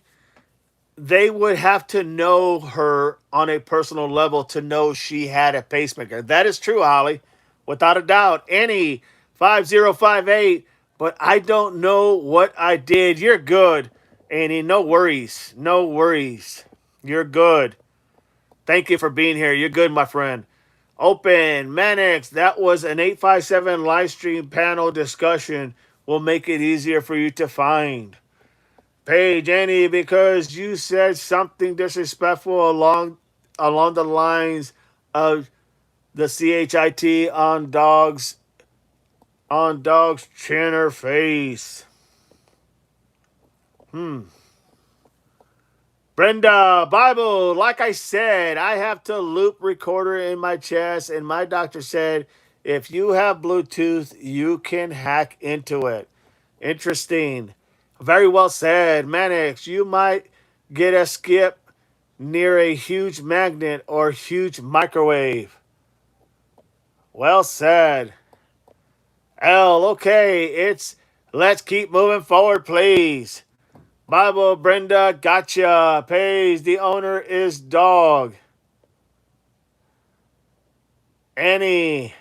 they would have to know her on a personal level to know she had a pacemaker. That is true, Holly. Without a doubt. Annie, 5058, but I don't know what I did. You're good, Annie. No worries. No worries. You're good. Thank you for being here. You're good, my friend. Open, Manix, that was an 857 live stream panel discussion. Will make it easier for you to find. Paige, Annie, because you said something disrespectful along the lines of the CHIT on dog's chin or face. Brenda, Bible, like I said, I have to loop recorder in my chest, and my doctor said if you have Bluetooth, you can hack into it. Interesting. Very well said. Manix, you might get a skip near a huge magnet or huge microwave. Well said. L, okay, let's keep moving forward, please. Bible, Brenda, gotcha. Pays, the owner is dog. Annie.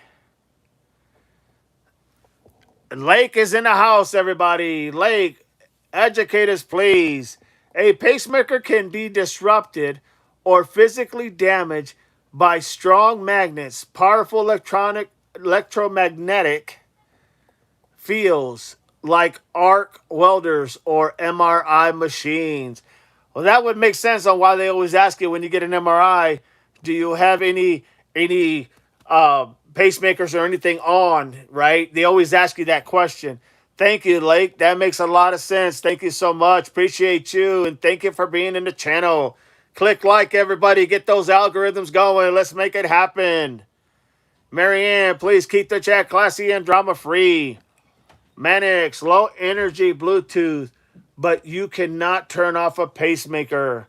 Lake is in the house, everybody. Lake, educate us, please. A pacemaker can be disrupted or physically damaged by strong magnets, powerful electromagnetic fields like arc welders or MRI machines. Well, that would make sense on why they always ask you when you get an MRI, do you have any pacemakers or anything on, right? They always ask you that question. Thank you, Lake. That makes a lot of sense. Thank you so much. Appreciate you, and thank you for being in the channel. Click like, everybody. Get those algorithms going. Let's make it happen. Marianne, please keep the chat classy and drama-free. Manix, low energy Bluetooth, but you cannot turn off a pacemaker.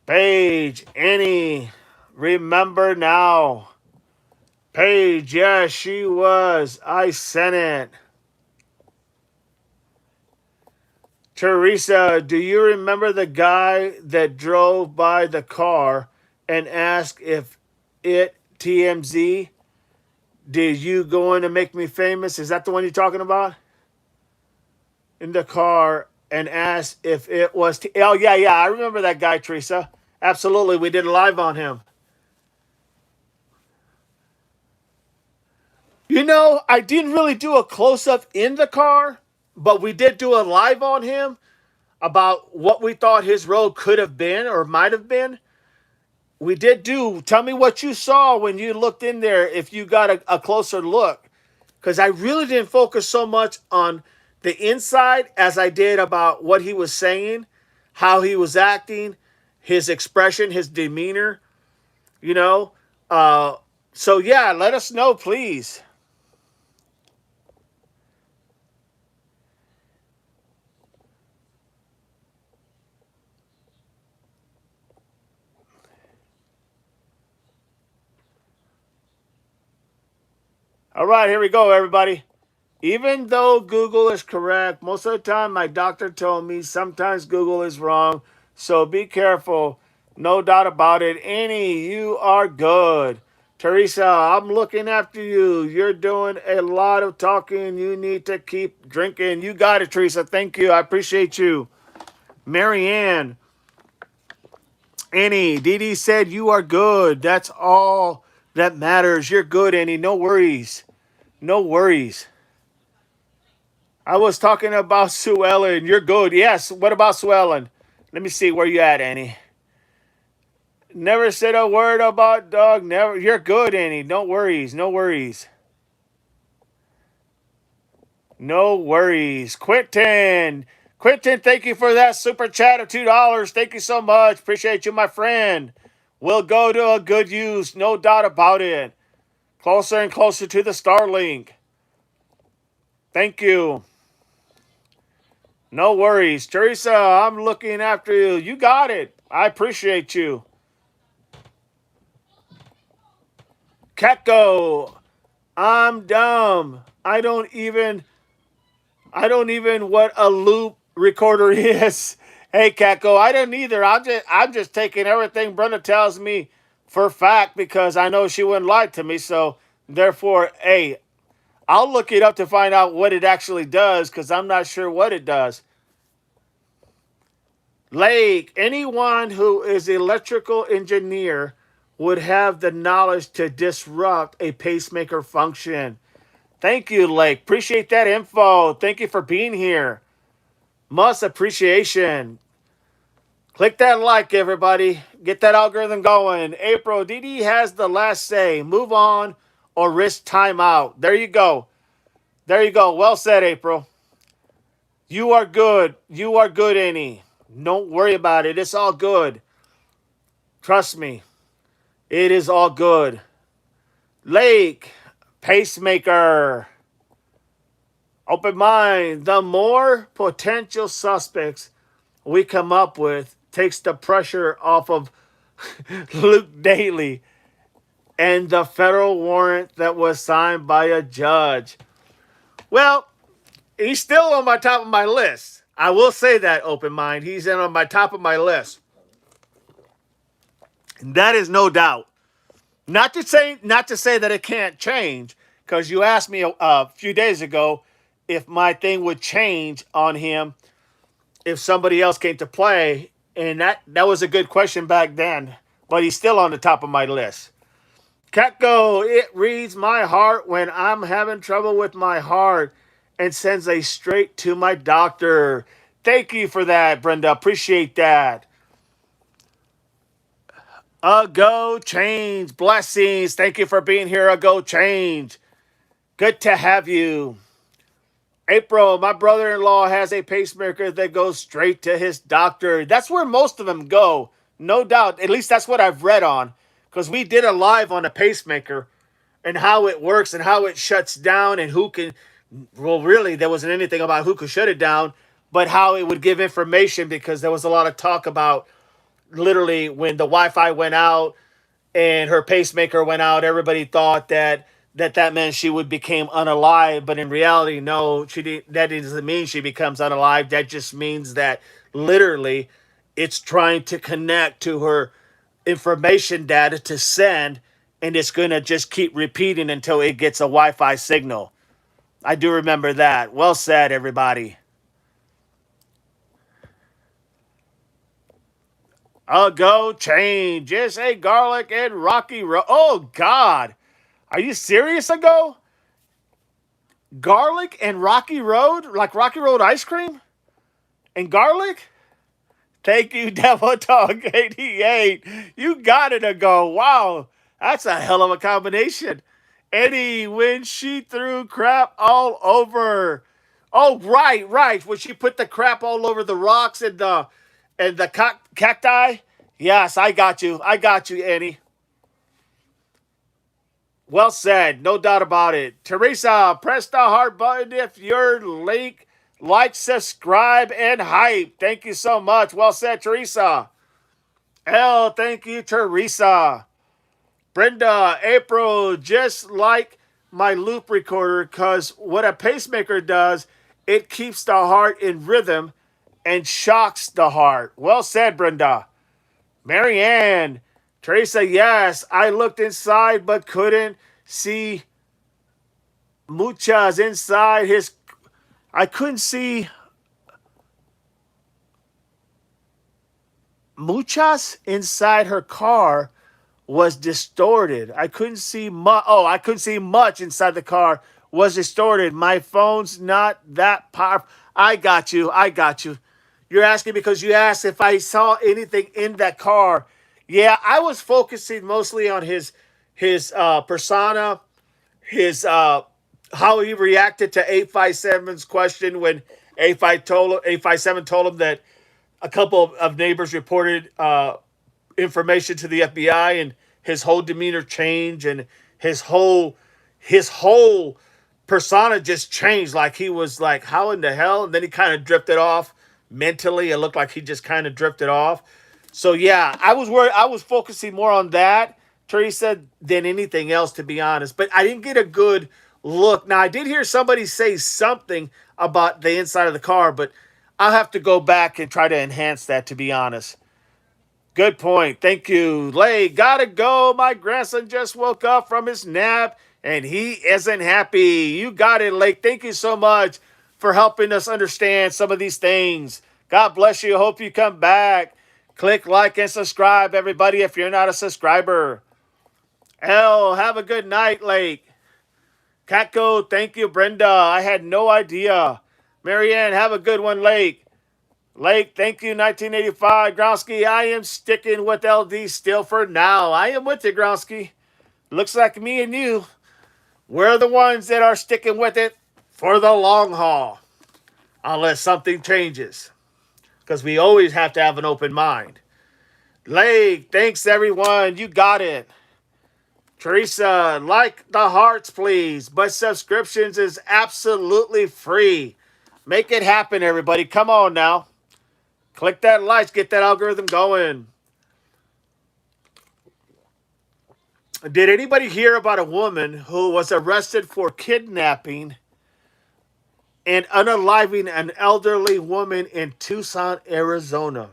Paige, Annie, remember now. Paige, yes, she was. I sent it. Teresa, do you remember the guy that drove by the car and asked if it TMZ? Did you going to make me famous? Is that the one you're talking about? In the car and asked if it was... oh, yeah. I remember that guy, Teresa. Absolutely. We did a live on him. You know, I didn't really do a close-up in the car, but we did do a live on him about what we thought his road could have been or might have been. We did do... tell me what you saw when you looked in there if you got a closer look. because I really didn't focus so much on the inside as I did about what he was saying, how he was acting, his expression, his demeanor, you know. Uh, so, yeah, let us know, please. All right, here we go, everybody. Even though Google is correct, most of the time my doctor told me sometimes Google is wrong. So be careful. No doubt about it. Annie, you are good. Teresa, I'm looking after you. You're doing a lot of talking. You need to keep drinking. You got it, Teresa. Thank you. I appreciate you. Marianne, Annie, Dee Dee said you are good. That's all that matters. You're good, Annie. No worries. No worries. I was talking about Sue Ellen. You're good. Yes. What about Sue Ellen? Let me see where you at, Annie. Never said a word about dog. Never. You're good, Annie. No worries. No worries. No worries. Quentin. Quentin, thank you for that super chat of $2. Thank you so much. Appreciate you, my friend. Will go to a good use. No doubt about it. Closer and closer to the Starlink. Thank you. No worries. Teresa, I'm looking after you. You got it. I appreciate you. Ketko, I'm dumb. I don't even what a loop recorder is. Hey Ketko, I don't either. I'm just taking everything Brenda tells me for fact because I know she wouldn't lie to me. So therefore, hey, I'll look it up to find out what it actually does because I'm not sure what it does. Lake, anyone who is electrical engineer would have the knowledge to disrupt a pacemaker function. Thank you, Lake. Appreciate that info. Thank you for being here. Must appreciation. Click that like, everybody. Get that algorithm going. April, DD has the last say. Move on or risk timeout. There you go. There you go. Well said, April. You are good. You are good, Annie. Don't worry about it. It's all good. Trust me. It is all good. Lake, pacemaker. Open mind. The more potential suspects we come up with takes the pressure off of Luke Daly and the federal warrant that was signed by a judge. Well, he's still on my top of my list. I will say that, open mind. He's in on my top of my list. And that is no doubt. Not to say that it can't change, because you asked me a few days ago if my thing would change on him if somebody else came to play, and that was a good question back then. But he's still on the top of my list. Catgo, it reads my heart when I'm having trouble with my heart and sends a straight to my doctor. Thank you for that, Brenda. Appreciate that. A go change. Blessings. Thank you for being here. A go change. Good to have you. April, my brother-in-law has a pacemaker that goes straight to his doctor. That's where most of them go. No doubt. At least that's what I've read on. Because we did a live on a pacemaker and how it works and how it shuts down and who can. Well, really, there wasn't anything about who could shut it down, but how it would give information because there was a lot of talk about literally when the Wi-Fi went out and her pacemaker went out, everybody thought that meant she would become unalive, but in reality, no, she didn't. That doesn't mean she becomes unalive. That just means that literally, it's trying to connect to her information data to send, and it's gonna just keep repeating until it gets a Wi-Fi signal. I do remember that. Well said, everybody. A go change. Just a garlic and Rocky Road. Oh God, are you serious? A go garlic and Rocky Road, like Rocky Road ice cream and garlic. Thank you, Devil Dog 88. You got it. A go. Wow, that's a hell of a combination. Eddie, when she threw crap all over. Oh, right, right. When she put the crap all over the rocks and the cacti. Yes, I got you. I got you, Eddie. Well said. No doubt about it. Teresa, press the heart button if your link, like, subscribe, and hype. Thank you so much. Well said, Teresa. L, thank you, Teresa. Brenda, April, just like my loop recorder, because what a pacemaker does, it keeps the heart in rhythm and shocks the heart. Well said, Brenda. Marianne, Teresa, yes, I looked inside but couldn't see muchas inside his. I couldn't see muchas inside her car was distorted. I couldn't see much. Oh, I couldn't see much inside the car was distorted. My phone's not that powerful. I got you. I got you. You're asking because you asked if I saw anything in that car. Yeah, I was focusing mostly on his persona, his how he reacted to 857's question when 857 told him that a couple of neighbors reported information to the FBI, and his whole demeanor changed, and his whole his whole persona just changed. Like he was like, how in the hell? And then he kind of drifted off mentally. It looked like he just kind of drifted off. So yeah, I was worried. I was focusing more on that, Teresa, than anything else, to be honest. But I didn't get a good look. Now I did hear somebody say something about the inside of the car, but I'll have to go back and try to enhance that, to be honest. Good point. Thank you. Lay, gotta go. My grandson just woke up from his nap and he isn't happy. You got it, Lake. Thank you so much for helping us understand some of these things. God bless you. Hope you come back. Click like and subscribe, everybody, if you're not a subscriber. L, have a good night, Lake. Catco, thank you, Brenda. I had no idea. Marianne, have a good one, Lake. Lake, thank you, 1985. Gronsky, I am sticking with LD still for now. I am with you, Gronsky. Looks like me and you, we're the ones that are sticking with it for the long haul. Unless something changes. Because we always have to have an open mind. Lake, thanks, everyone. You got it. Teresa, like the hearts, please. But subscriptions is absolutely free. Make it happen, everybody. Come on now. Click that like, get that algorithm going. Did anybody hear about a woman who was arrested for kidnapping and unaliving an elderly woman in Tucson, Arizona?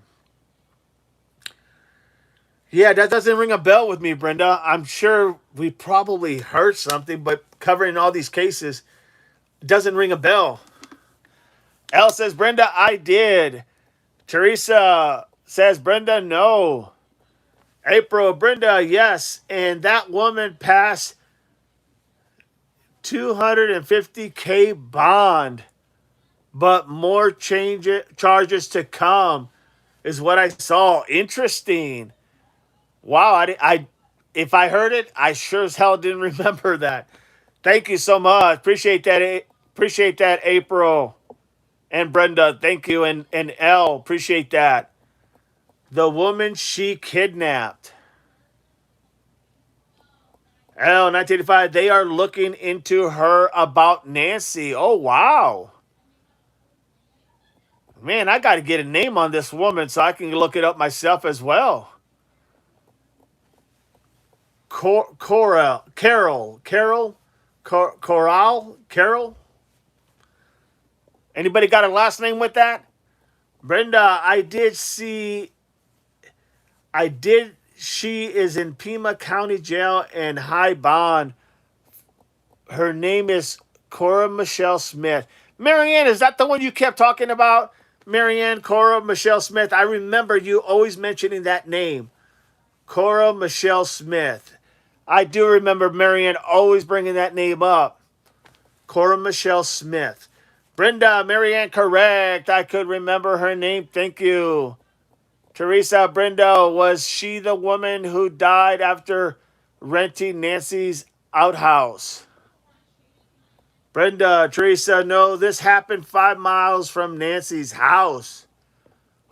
Yeah, that doesn't ring a bell with me, Brenda. I'm sure we probably heard something, but covering all these cases doesn't ring a bell. Elle says, Brenda, I did. Teresa says, Brenda, no. April, Brenda, yes. And that woman passed 250K bond, but more charges to come is what I saw. Interesting. Wow, if I heard it, I sure as hell didn't remember that. Thank you so much. Appreciate that. Appreciate that, April and Brenda. Thank you, and Elle. Appreciate that. The woman she kidnapped. Oh, 1985, they are looking into her about Nancy. Oh, wow. Man, I got to get a name on this woman so I can look it up myself as well. Carol. Anybody got a last name with that? Brenda, I did see. I did. She is in Pima County Jail and high bond. Her name is Cora Michelle Smith. Marianne, is that the one you kept talking about? Marianne, Cora Michelle Smith. I remember you always mentioning that name. Cora Michelle Smith. I do remember Marianne always bringing that name up. Cora Michelle Smith. Brenda, Marianne, correct. I could remember her name. Thank you. Teresa, Brenda, was she the woman who died after renting Nancy's outhouse. Brenda, Teresa, no, this happened 5 miles from Nancy's house.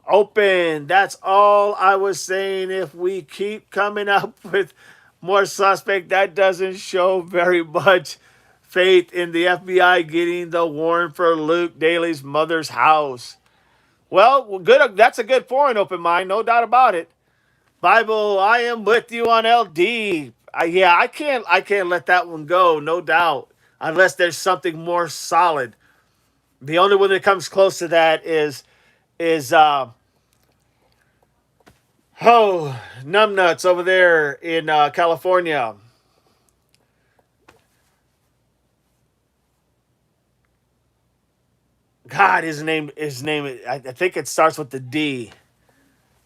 Open. That's all I was saying. If we keep coming up with more suspect, that doesn't show very much faith in the FBI getting the warrant for Luke Daly's mother's house. Well, good. That's a good point, Open Mind. No doubt about it. Bible, I am with you on LD. Yeah, I can't let that one go. No doubt, unless there's something more solid. The only one that comes close to that is oh, numbnuts over there in California. God, his name. I think it starts with the D.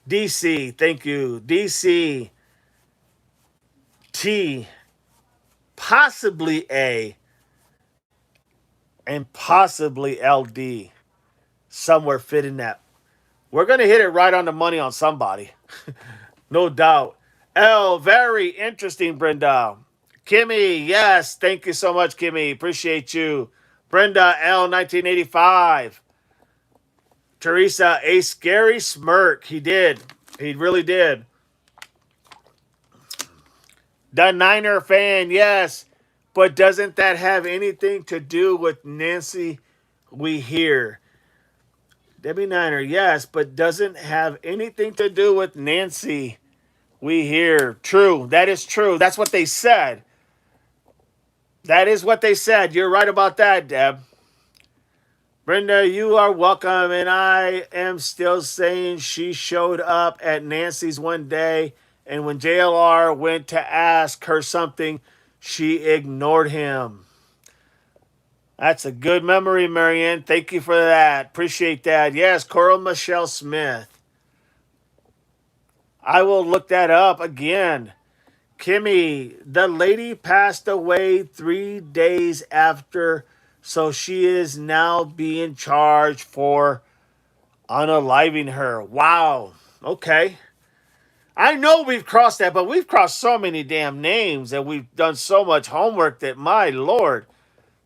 DC. Thank you, DC. T. Possibly A and possibly LD. Somewhere fit in that. We're gonna hit it right on the money on somebody, no doubt. L. Very interesting, Brenda. Kimmy, yes, thank you so much, Kimmy. Appreciate you. Brenda L. 1985. Teresa, a scary smirk. He did. He really did. The Niner fan, yes. But doesn't that have anything to do with Nancy? We hear. Debbie Niner, yes, but doesn't have anything to do with Nancy. We hear. True. That is true. That's what they said. That is what they said. You're right about that, Deb. Brenda, you are welcome, and I am still saying she showed up at Nancy's one day, and when JLR went to ask her something, she ignored him. That's a good memory, Marianne. Thank you for that. Appreciate that. Yes, Coral Michelle Smith. I will look that up again. Kimmy, the lady passed away 3 days after, so she is now being charged for unaliving her. Wow. Okay. I know we've crossed that, but we've crossed so many damn names and we've done so much homework that, my Lord.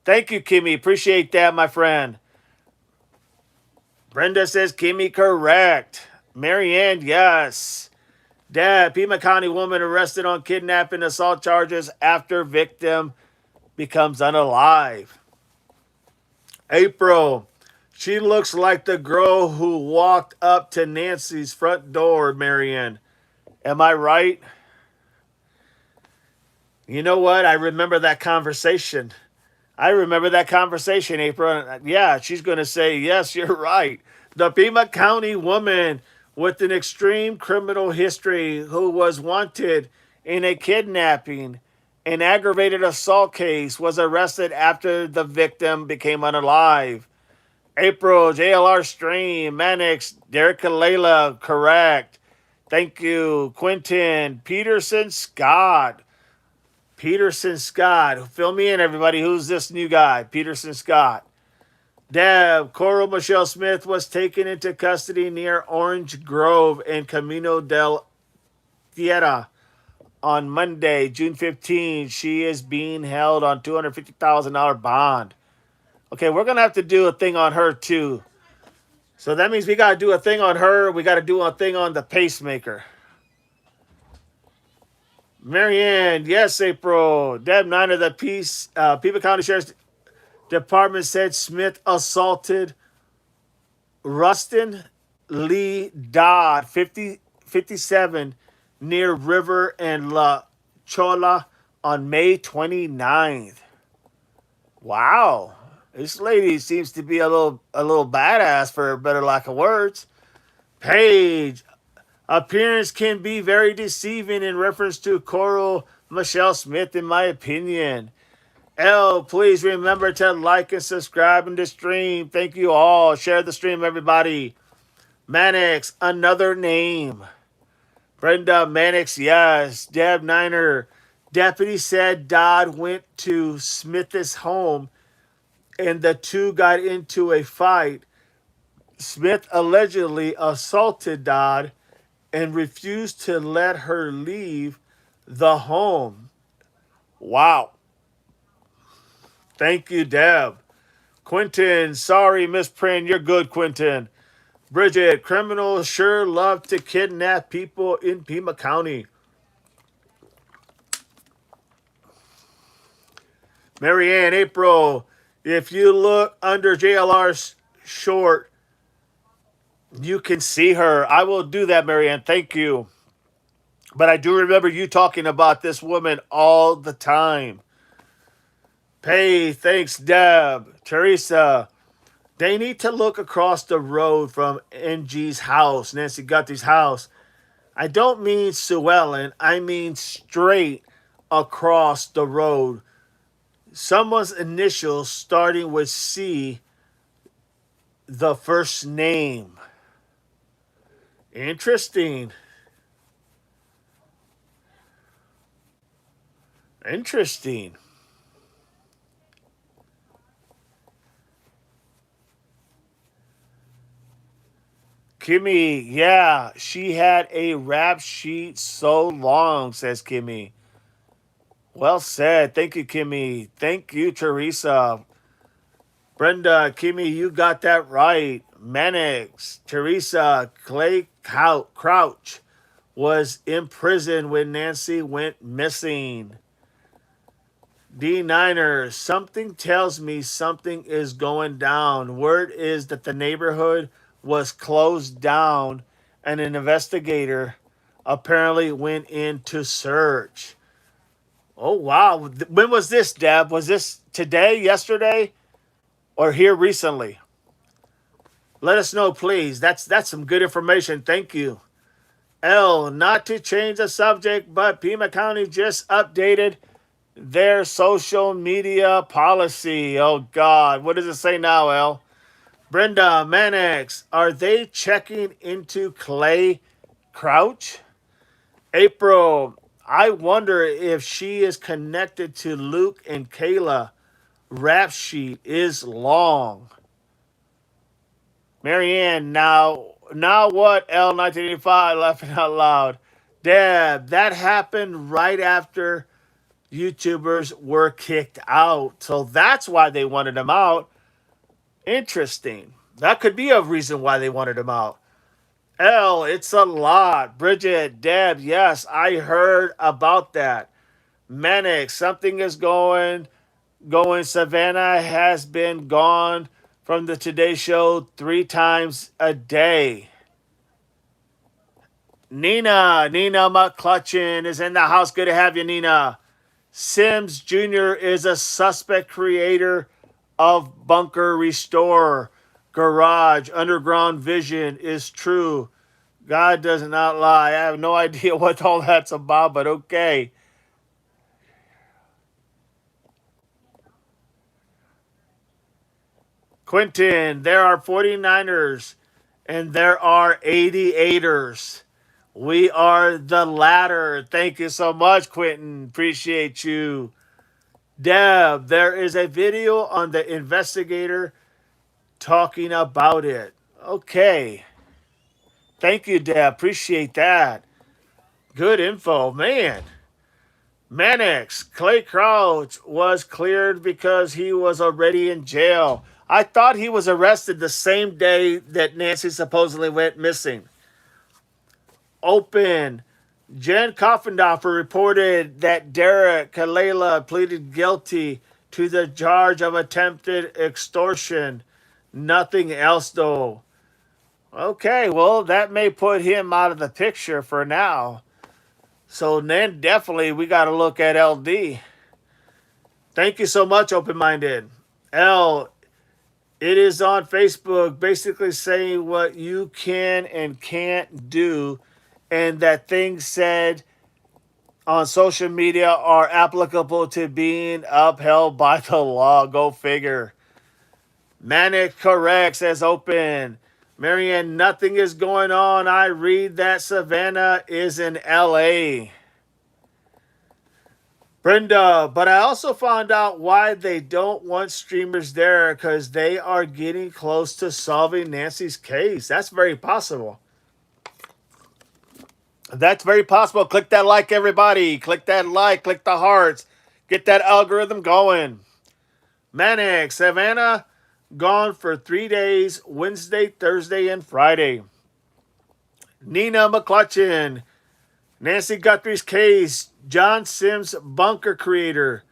Thank you, Kimmy. Appreciate that, my friend. Brenda says, Kimmy, correct. Marianne, yes. Dad, Pima County woman arrested on kidnapping assault charges after victim becomes unalive. April, she looks like the girl who walked up to Nancy's front door, Marianne. Am I right? You know what? I remember that conversation. April. Yeah, she's going to say, yes, you're right. The Pima County woman with an extreme criminal history who was wanted in a kidnapping and aggravated assault case was arrested after the victim became unalive. April, JLR Stream, Mannix, Derek Kalela, correct. Thank you. Quentin, Peterson Scott. Peterson Scott. Fill me in, everybody. Who's this new guy? Peterson Scott. Deb, Coral Michelle Smith was taken into custody near Orange Grove and Camino del Tierra on Monday, June 15th. She is being held on $250,000 bond. Okay, we're going to have to do a thing on her, too. So that means we got to do a thing on her. We got to do a thing on the pacemaker. Marianne, yes, April. Deb Niner, the Pima County Sheriff's Department said Smith assaulted Rustin Lee Dodd, 57, near River and La Chola on May 29th. Wow. This lady seems to be a little badass, for a better lack of words. Paige, appearance can be very deceiving in reference to Coral Michelle Smith, in my opinion. L, please remember to like and subscribe in the stream. Thank you all. Share the stream, everybody. Mannix, another name. Brenda Mannix, yes. Deb Niner, deputy said Dodd went to Smith's home and the two got into a fight. Smith allegedly assaulted Dodd and refused to let her leave the home. Wow. Thank you, Deb. Quentin, sorry, misprint. You're good, Quentin. Bridget, criminals sure love to kidnap people in Pima County. Marianne, April, if you look under JLR's short, you can see her. I will do that, Marianne. Thank you. But I do remember you talking about this woman all the time. Hey, thanks, Deb. Teresa, they need to look across the road from NG's house, Nancy Guthy's house. I don't mean Sue Ellen, I mean straight across the road. Someone's initials starting with C, the first name. Interesting. Interesting. Kimmy, yeah, she had a rap sheet so long, says Kimmy. Well said. Thank you, Kimmy. Thank you, Teresa. Brenda, Kimmy, you got that right. Mannix, Teresa, Crouch was in prison when Nancy went missing. D9ers, something tells me something is going down. Word is that the neighborhood was closed down and an investigator apparently went in to search. Oh, wow. When was this, Deb? Was this today, yesterday, or here recently? Let us know, please. That's some good information. Thank you. L, not to change the subject, but Pima County just updated their social media policy. Oh, God. What does it say now, L? Brenda, Mannix, are they checking into Clay Crouch? April, I wonder if she is connected to Luke and Kayla. Rap sheet is long. Marianne, now what? L 1985 laughing out loud. Deb, that happened right after YouTubers were kicked out. So that's why they wanted them out. Interesting. That could be a reason why they wanted him out. L, it's a lot. Bridget, Deb, yes, I heard about that. Manic, something is going. Savannah has been gone from the Today Show 3 times a day. Nina McClutchin is in the house. Good to have you, Nina. Sims Jr. is a suspect creator of Bunker Restore. Garage, Underground Vision is true. God does not lie. I have no idea what all that's about, but okay. Quentin, there are 49ers and there are 88ers. We are the latter. Thank you so much, Quentin. Appreciate you. Deb, there is a video on the investigator talking about it. Okay. Thank you, Deb. Appreciate that. Good info, man. Mannix, Clay Crouch was cleared because he was already in jail. I thought he was arrested the same day that Nancy supposedly went missing. Open. Jen Koffendorfer reported that Derek Kalela pleaded guilty to the charge of attempted extortion. Nothing else, though. Okay, well, that may put him out of the picture for now. So then definitely we got to look at LD. Thank you so much, Open Minded. L, it is on Facebook basically saying what you can and can't do, and that things said on social media are applicable to being upheld by the law. Go figure. Manic correct says Open. Marianne, nothing is going on. I read that Savannah is in LA. Brenda, but I also found out why they don't want streamers there, because they are getting close to solving Nancy's case. That's very possible. That's very possible. Click that like, everybody. Click that like, click the hearts. Get that algorithm going. Manic, Savannah, gone for 3 days, Wednesday, Thursday, and Friday. Nina McClutchin, Nancy Guthrie's case, John Sims, bunker creator,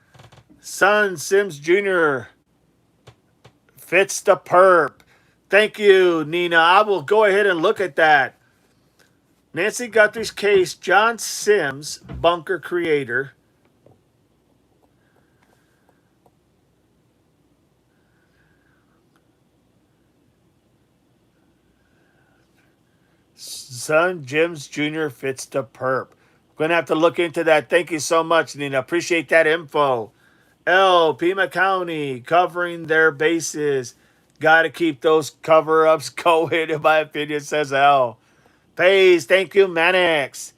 Son Sims Jr., fits the perp. Thank you, Nina. I will go ahead and look at that. Nancy Guthrie's case, John Sims, bunker creator. Son Jims Jr. fits the perp. Going to have to look into that. Thank you so much, Nina. Appreciate that info. L. Pima County covering their bases. Got to keep those cover ups going, in my opinion, says L. Pays, thank you, Mannix.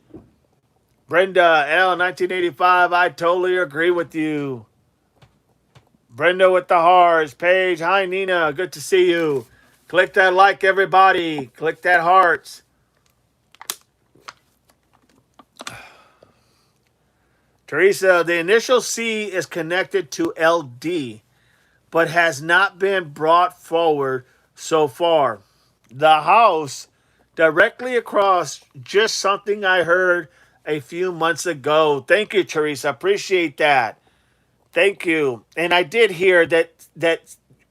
Brenda, L. 1985, I totally agree with you. Brenda with the hearts. Paige, hi, Nina. Good to see you. Click that like, everybody. Click that hearts. Teresa, the initial C is connected to LD, but has not been brought forward so far. The house directly across, just something I heard a few months ago. Thank you, Teresa. Appreciate that. Thank you. And I did hear that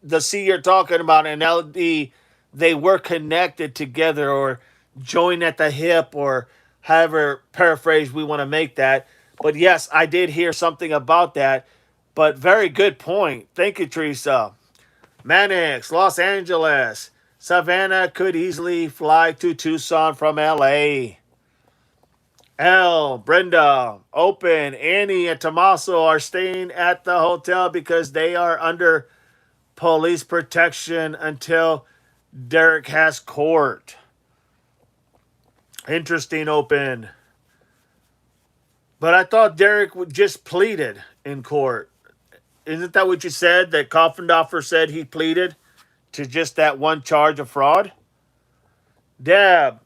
the C you're talking about and LD, they were connected together or joined at the hip or however paraphrase we want to make that. But yes, I did hear something about that. But very good point. Thank you, Teresa. Mannix, Los Angeles. Savannah could easily fly to Tucson from LA. L, Brenda, Open, Annie, and Tommaso are staying at the hotel because they are under police protection until Derek has court. Interesting, Open. But I thought Derek just pleaded in court. Isn't that what you said? That Coffendorfer said he pleaded to just that one charge of fraud? Deb,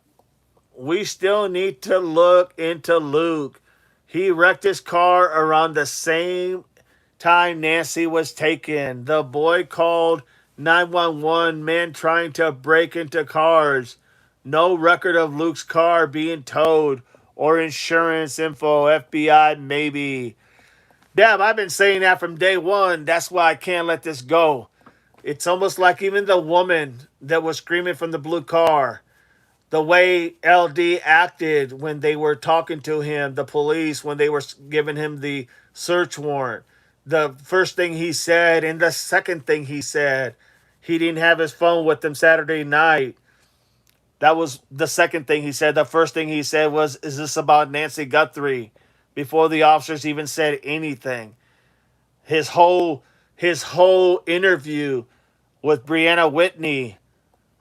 we still need to look into Luke. He wrecked his car around the same time Nancy was taken. The boy called 911, man trying to break into cars. No record of Luke's car being towed or insurance info. FBI, maybe. Deb, I've been saying that from day one. That's why I can't let this go. It's almost like even the woman that was screaming from the blue car, the way LD acted when they were talking to him, the police, when they were giving him the search warrant, the first thing he said and the second thing he said, he didn't have his phone with him Saturday night. That was the second thing he said. The first thing he said was, is this about Nancy Guthrie? Before the officers even said anything. His whole interview with Brianna Whitney,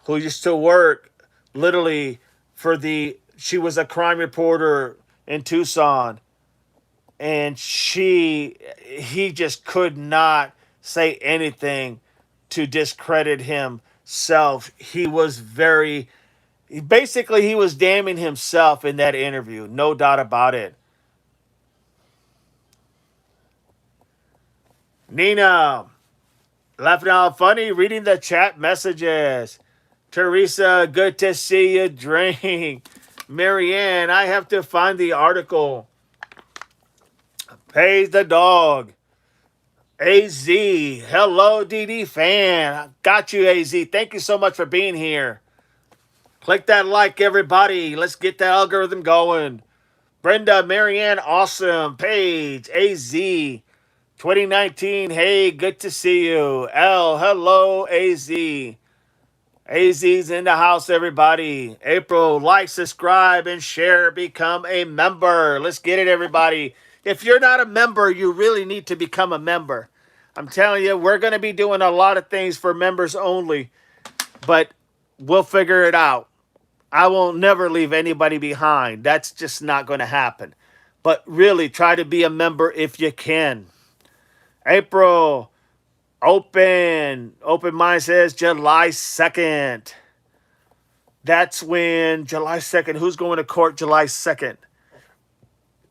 who used to work literally she was a crime reporter in Tucson, and he just could not say anything to discredit himself. He was basically he was damning himself in that interview, no doubt about it. Nina, laughing out funny, reading the chat messages. Teresa, good to see you drink. Marianne, I have to find the article. Pays the dog. AZ, hello DD fan. Got you, AZ. Thank you so much for being here. Click that like, everybody. Let's get the algorithm going. Brenda, Marianne, awesome. Paige, AZ, 2019. Hey, good to see you. L, hello, AZ. AZ's in the house, everybody. April, like, subscribe, and share. Become a member. Let's get it, everybody. If you're not a member, you really need to become a member. I'm telling you, we're going to be doing a lot of things for members only, but we'll figure it out. I will never leave anybody behind. That's just not going to happen. But really, try to be a member if you can. April, Open Mind says July 2nd. That's when July 2nd. Who's going to court July 2nd?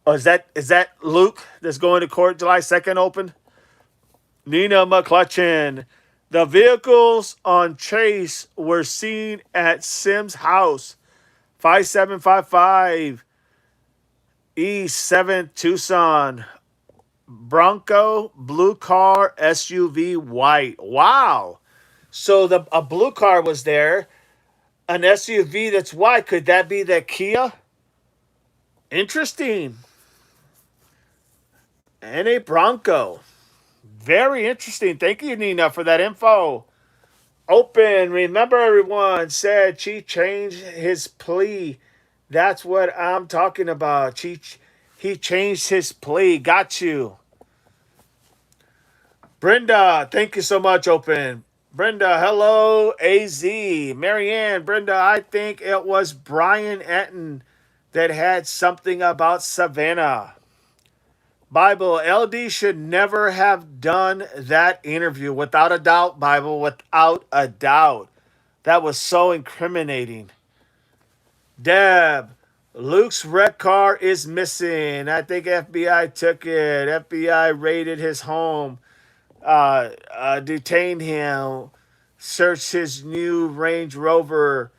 Oh, is that Luke that's going to court July 2nd, Open? Nina McClutchin. The vehicles on Chase were seen at Sims' house, 5755 East 7th Tucson. Bronco, blue car, SUV, white. Wow. So the a blue car was there, an SUV that's white. Could that be the Kia? Interesting. And a Bronco. Very interesting. Thank you, Nina, for that info. Open. Remember, everyone said she changed his plea. That's what I'm talking about. He changed his plea. Got you. Brenda, thank you so much, Open. Brenda, hello, AZ. Marianne, Brenda, I think it was Brian Etten that had something about Savannah. Bible, LD should never have done that interview. Without a doubt, Bible, without a doubt. That was so incriminating. Deb, Luke's red car is missing. I think FBI took it. FBI raided his home, detained him, searched his new Range Rover.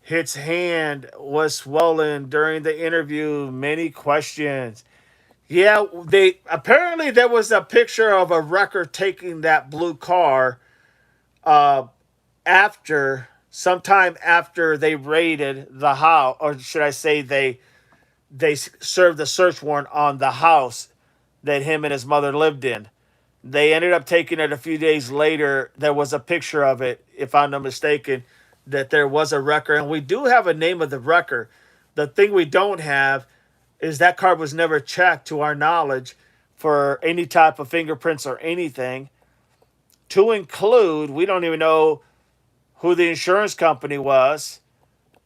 His hand was swollen during the interview. Many questions. Yeah, they apparently there was a picture of a wrecker taking that blue car uh, after sometime after they raided the house, or should I say they served the search warrant on the house that him and his mother lived in. They ended up taking it a few days later. There was a picture of it, if I'm not mistaken, that there was a wrecker, and we do have a name of the wrecker. The thing we don't have is that car was never checked to our knowledge for any type of fingerprints or anything. To include, we don't even know who the insurance company was.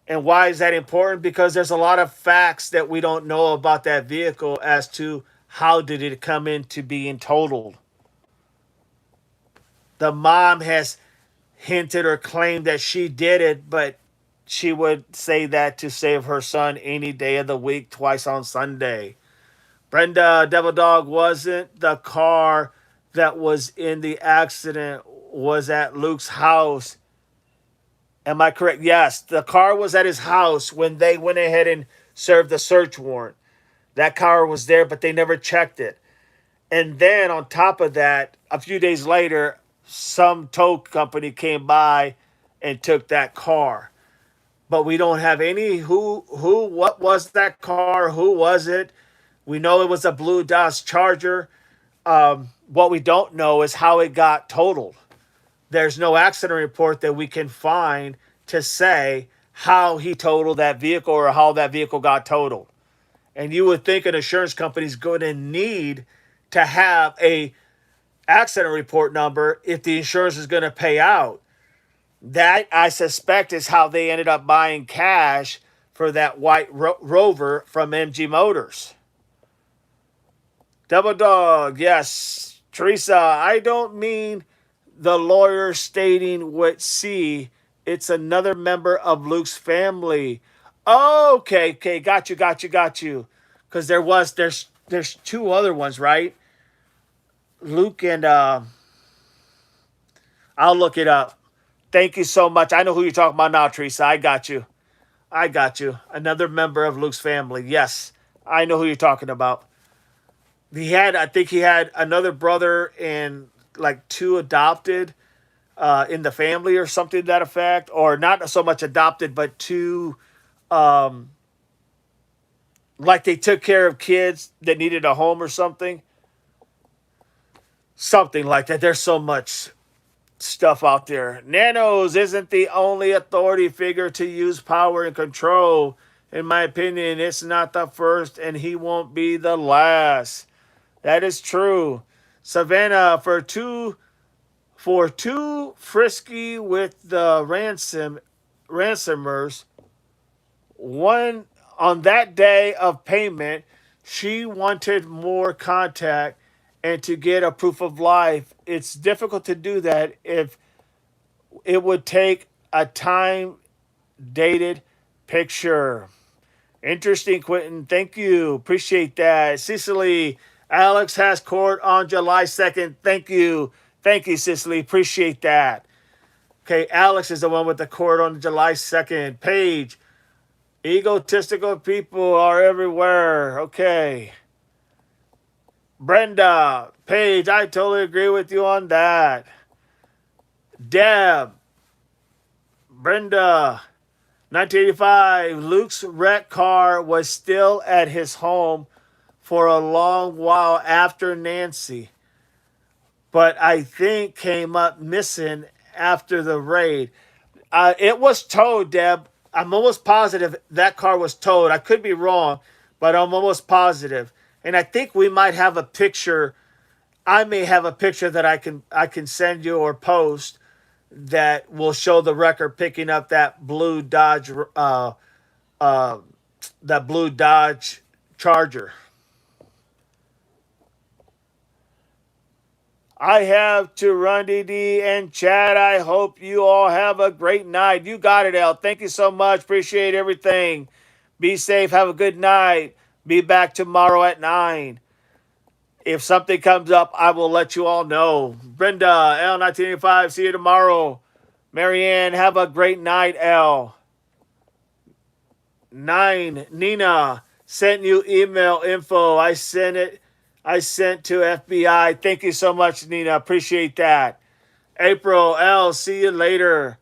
And why is that important? Because there's a lot of facts that we don't know about that vehicle as to how did it come into being totaled. The mom has hinted or claimed that she did it, but she would say that to save her son any day of the week, twice on Sunday. Brenda, Devil Dog, wasn't the car that was in the accident was at Luke's house. Am I correct? Yes, the car was at his house when they went ahead and served the search warrant. That car was there, but they never checked it. And then on top of that, a few days later, some tow company came by and took that car. But we don't have any what was that car? Who was it? We know it was a blue Dodge Charger. What we don't know is how it got totaled. There's no accident report that we can find to say how he totaled that vehicle or how that vehicle got totaled. And you would think an insurance company is going to need to have a accident report number if the insurance is going to pay out. That, I suspect, is how they ended up buying cash for that white Rover from MG Motors. Double Dog, yes. Teresa, I don't mean the lawyer stating what C. It's another member of Luke's family. Oh, okay, got you. Because there's two other ones, right? Luke and I'll look it up. Thank you so much. I know who you're talking about now, Teresa. I got you. I got you. Another member of Luke's family. Yes, I know who you're talking about. I think he had another brother and like two adopted in the family or something to that effect, or not so much adopted, but two, um, like they took care of kids that needed a home or something, something like that. There's so much stuff out there. Nanos isn't the only authority figure to use power and control. In my opinion, it's not the first, and he won't be the last. That is true. Savannah, for too frisky with the ransomers. One on that day of payment, she wanted more contact and to get a proof of life. It's difficult to do that if it would take a time dated picture. Interesting, Quentin. Thank you. Appreciate that. Cecily, Alex has court on July 2nd. Thank you. Thank you, Cicely. Appreciate that. Okay, Alex is the one with the court on July 2nd. Paige, egotistical people are everywhere. Okay. Brenda, Paige, I totally agree with you on that. Deb, Brenda, 1985, Luke's wrecked car was still at his home for a long while after Nancy, but I think came up missing after the raid. It was towed, Deb. I'm almost positive that car was towed. I could be wrong, but I'm almost positive. And I think we might have a picture. I may have a picture that I can send you or post that will show the record picking up that blue Dodge uh, that blue Dodge Charger. I have to run, DD and Chad. I hope you all have a great night. You got it, El. Thank you so much. Appreciate everything. Be safe. Have a good night. Be back tomorrow at 9. If something comes up, I will let you all know. Brenda, L1985, see you tomorrow. Marianne, have a great night, L. 9, Nina, sent you email info. I sent it. I sent to FBI. Thank you so much, Nina. Appreciate that. April, L, see you later.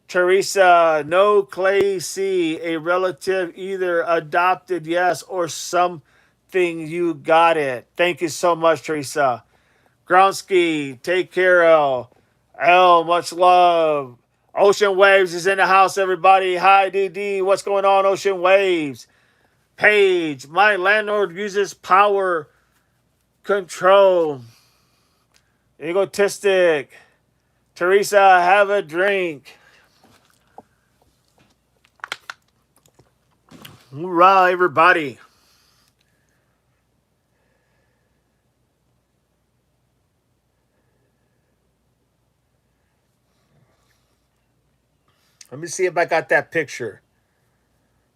Teresa, no Clay C, a relative either adopted, yes, or something, you got it. Thank you so much, Teresa. Gronsky, take care, L. L, much love. Ocean Waves is in the house, everybody. Hi, DD. What's going on, Ocean Waves? Paige, my landlord uses power control. Egotistic. Teresa, have a drink. Hoorah, everybody. Let me see if I got that picture.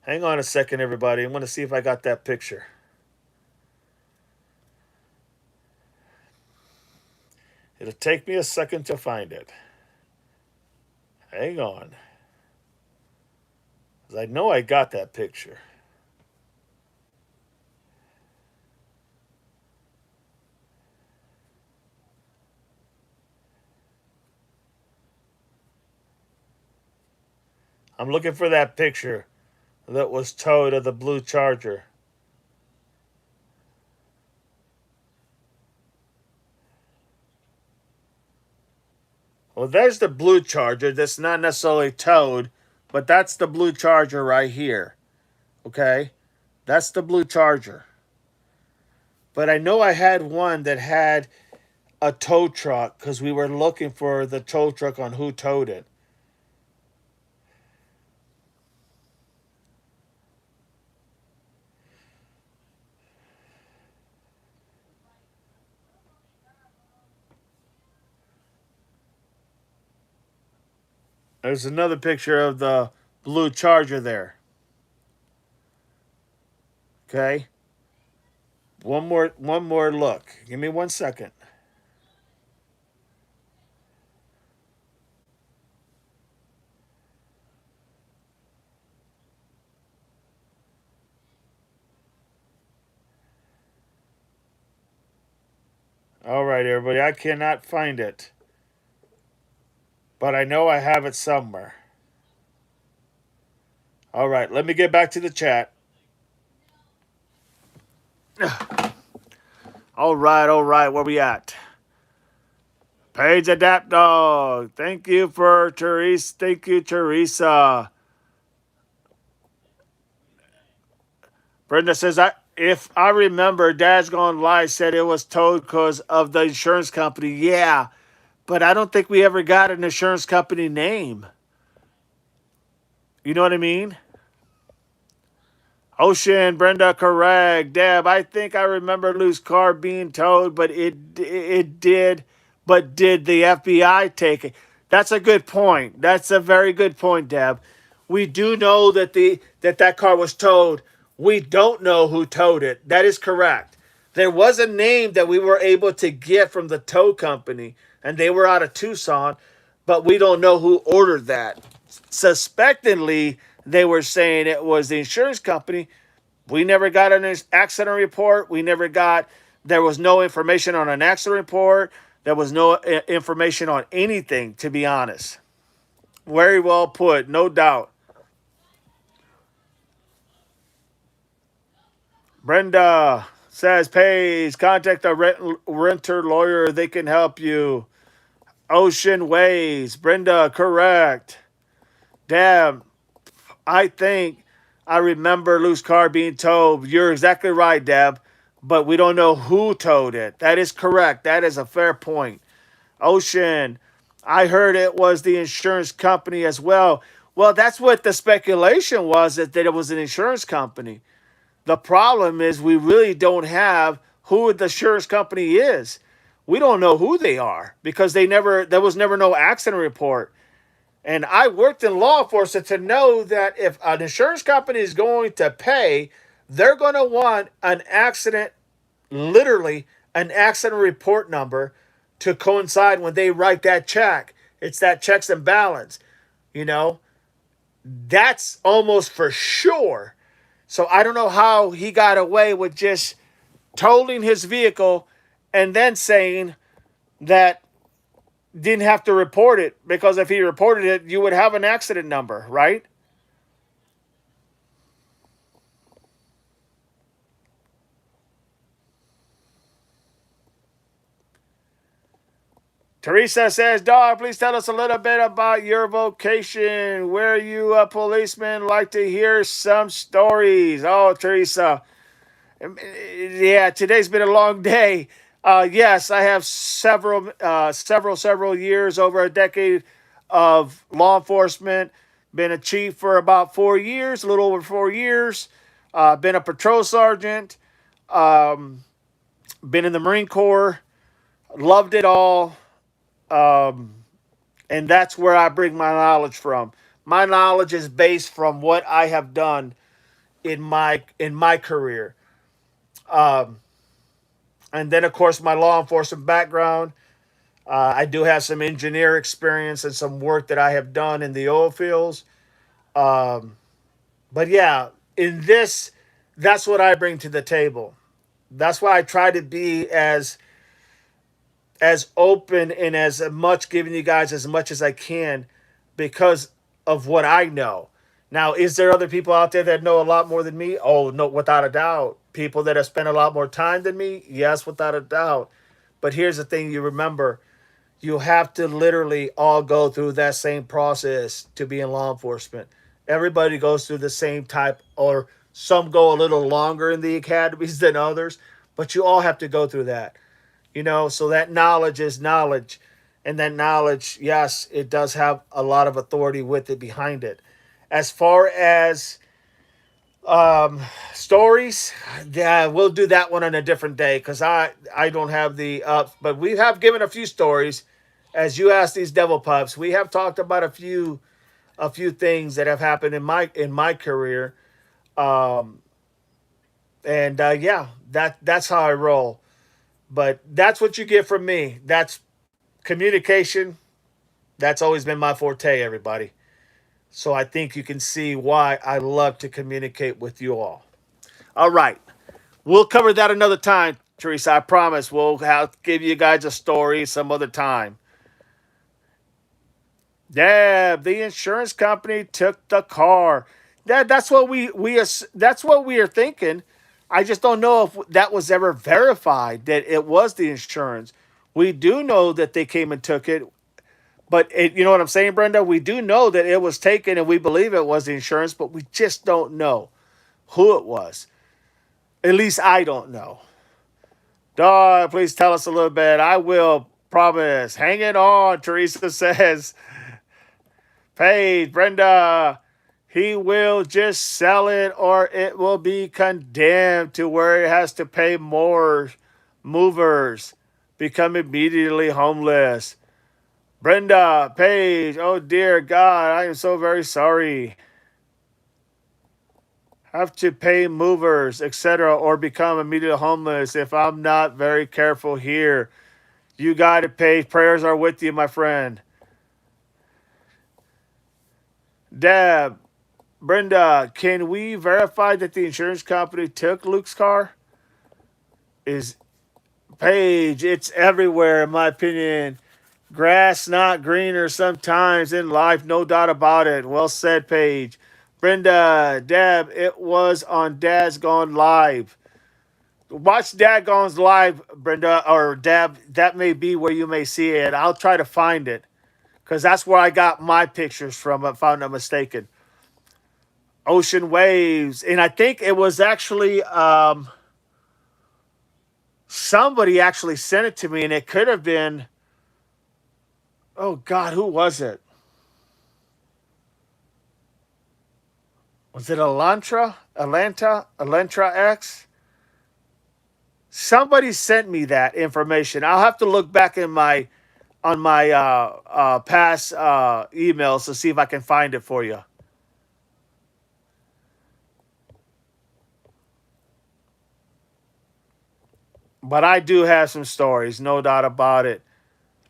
Hang on a second, everybody. I want to see if I got that picture. It'll take me a second to find it. Hang on. 'Cause I know I got that picture. I'm looking for that picture that was towed of the blue Charger. Well, there's the blue Charger that's not necessarily towed, but that's the blue Charger right here. Okay? That's the blue Charger. But I know I had one that had a tow truck because we were looking for the tow truck on who towed it. There's another picture of the blue Charger there. Okay? One more look. Give me 1 second. All right, everybody. I cannot find it. But I know I have it somewhere. All right, let me get back to the chat. All right. Where we at? Page Adapt Dog. Thank you for Teresa. Thank you, Teresa. Brenda says, if I remember, Dad's Gone Live said it was towed because of the insurance company. Yeah, but I don't think we ever got an insurance company name. You know what I mean? Ocean, Brenda, correct. Deb, I think I remember Lou's car being towed, but it did. But did the FBI take it? That's a good point. That's a very good point, Deb. We do know that that car was towed. We don't know who towed it. That is correct. There was a name that we were able to get from the tow company, and they were out of Tucson, but we don't know who ordered that. Suspectedly, they were saying it was the insurance company. We never got an accident report. There was no information on an accident report. There was no information on anything, to be honest. Very well put, no doubt. Brenda says, Paige, contact a renter lawyer. They can help you. Ocean Ways. Brenda, correct. Damn, I think I remember loose car being towed. You're exactly right, Deb. But we don't know who towed it. That is correct. That is a fair point. Ocean, I heard it was the insurance company as well. Well, that's what the speculation was, that it was an insurance company. The problem is we really don't have who the insurance company is. We don't know who they are because there was never no accident report. And I worked in law enforcement to know that if an insurance company is going to pay, they're going to want an accident, literally an accident report number to coincide when they write that check. It's that checks and balance, you know. That's almost for sure. So I don't know how he got away with just totaling his vehicle and then saying that didn't have to report it, because if he reported it, you would have an accident number, right? Teresa says, Dog, please tell us a little bit about your vocation. Were you a policeman? Like to hear some stories. Oh, Teresa. Yeah, today's been a long day. Yes, I have several years, over a decade of law enforcement. Been a chief for about 4 years, a little over 4 years. Been a patrol sergeant. Um, been in the Marine Corps. Loved it all. Um, and that's where I bring my knowledge from. My knowledge is based from what I have done in my career. Um, and then, of course, my law enforcement background. I do have some engineer experience and some work that I have done in the oil fields. Um, but yeah, in this, that's what I bring to the table. That's why I try to be as open and as much giving you guys as much as I can, because of what I know. Now, is there other people out there that know a lot more than me? Oh, no, without a doubt. People that have spent a lot more time than me? Yes, without a doubt. But here's the thing, you remember, you have to literally all go through that same process to be in law enforcement. Everybody goes through the same type, or some go a little longer in the academies than others, but you all have to go through that. So that knowledge is knowledge. And that knowledge, yes, it does have a lot of authority with it behind it. As far as stories, yeah, we'll do that one on a different day, because I don't have the ups, but we have given a few stories. As you asked these devil pups, we have talked about a few things that have happened in my career. Um, and yeah, that's how I roll. But that's what you get from me. That's communication. That's always been my forte, everybody. So I think you can see why I love to communicate with you all. All right. We'll cover that another time, Teresa. I promise we'll give you guys a story some other time. Yeah, the insurance company took the car. That's what that's what we are thinking. I just don't know if that was ever verified that it was the insurance. We do know that they came and took it, but you know what I'm saying, Brenda? We do know that it was taken, and we believe it was the insurance, but we just don't know who it was. At least I don't know. Dog, please tell us a little bit. I will promise. Hang it on, Teresa says. Paige, Brenda, he will just sell it, or it will be condemned to where it has to pay more. Movers become immediately homeless. Brenda, Paige, oh dear God, I am so very sorry. Have to pay movers, etc., or become immediately homeless if I'm not very careful here. You got to pay. Prayers are with you, my friend. Deb, Brenda, can we verify that the insurance company took Luke's car? Is Paige, it's everywhere, in my opinion. Grass not greener sometimes in life, no doubt about it. Well said, Paige. Brenda, Deb, it was on Dad's Gone Live. Watch Dad Gone's Live, Brenda, or Deb. That may be where you may see it. I'll try to find it because that's where I got my pictures from, if I'm not mistaken. Ocean Waves. And I think it was actually somebody actually sent it to me, and it could have been, oh God, who was it? Was it Elantra X? Somebody sent me that information. I'll have to look back in my on my past emails to see if I can find it for you. But I do have some stories, no doubt about it,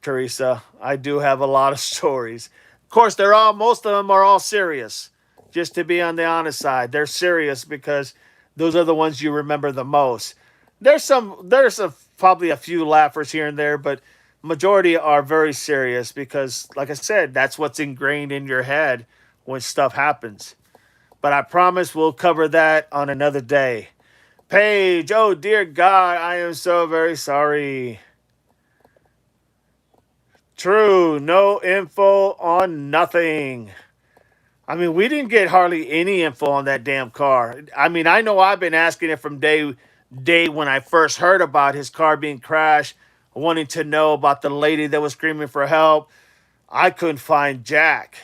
Teresa. I do have a lot of stories. Of course, they're all most of them are all serious. Just to be on the honest side, they're serious because those are the ones you remember the most. Probably a few laughers here and there, but majority are very serious because, like I said, that's what's ingrained in your head when stuff happens. But I promise we'll cover that on another day. Paige, oh dear God, I am so very sorry. True, no info on nothing. I mean, we didn't get hardly any info on that damn car. I mean, I know I've been asking it from day when I first heard about his car being crashed, wanting to know about the lady that was screaming for help. I couldn't find Jack.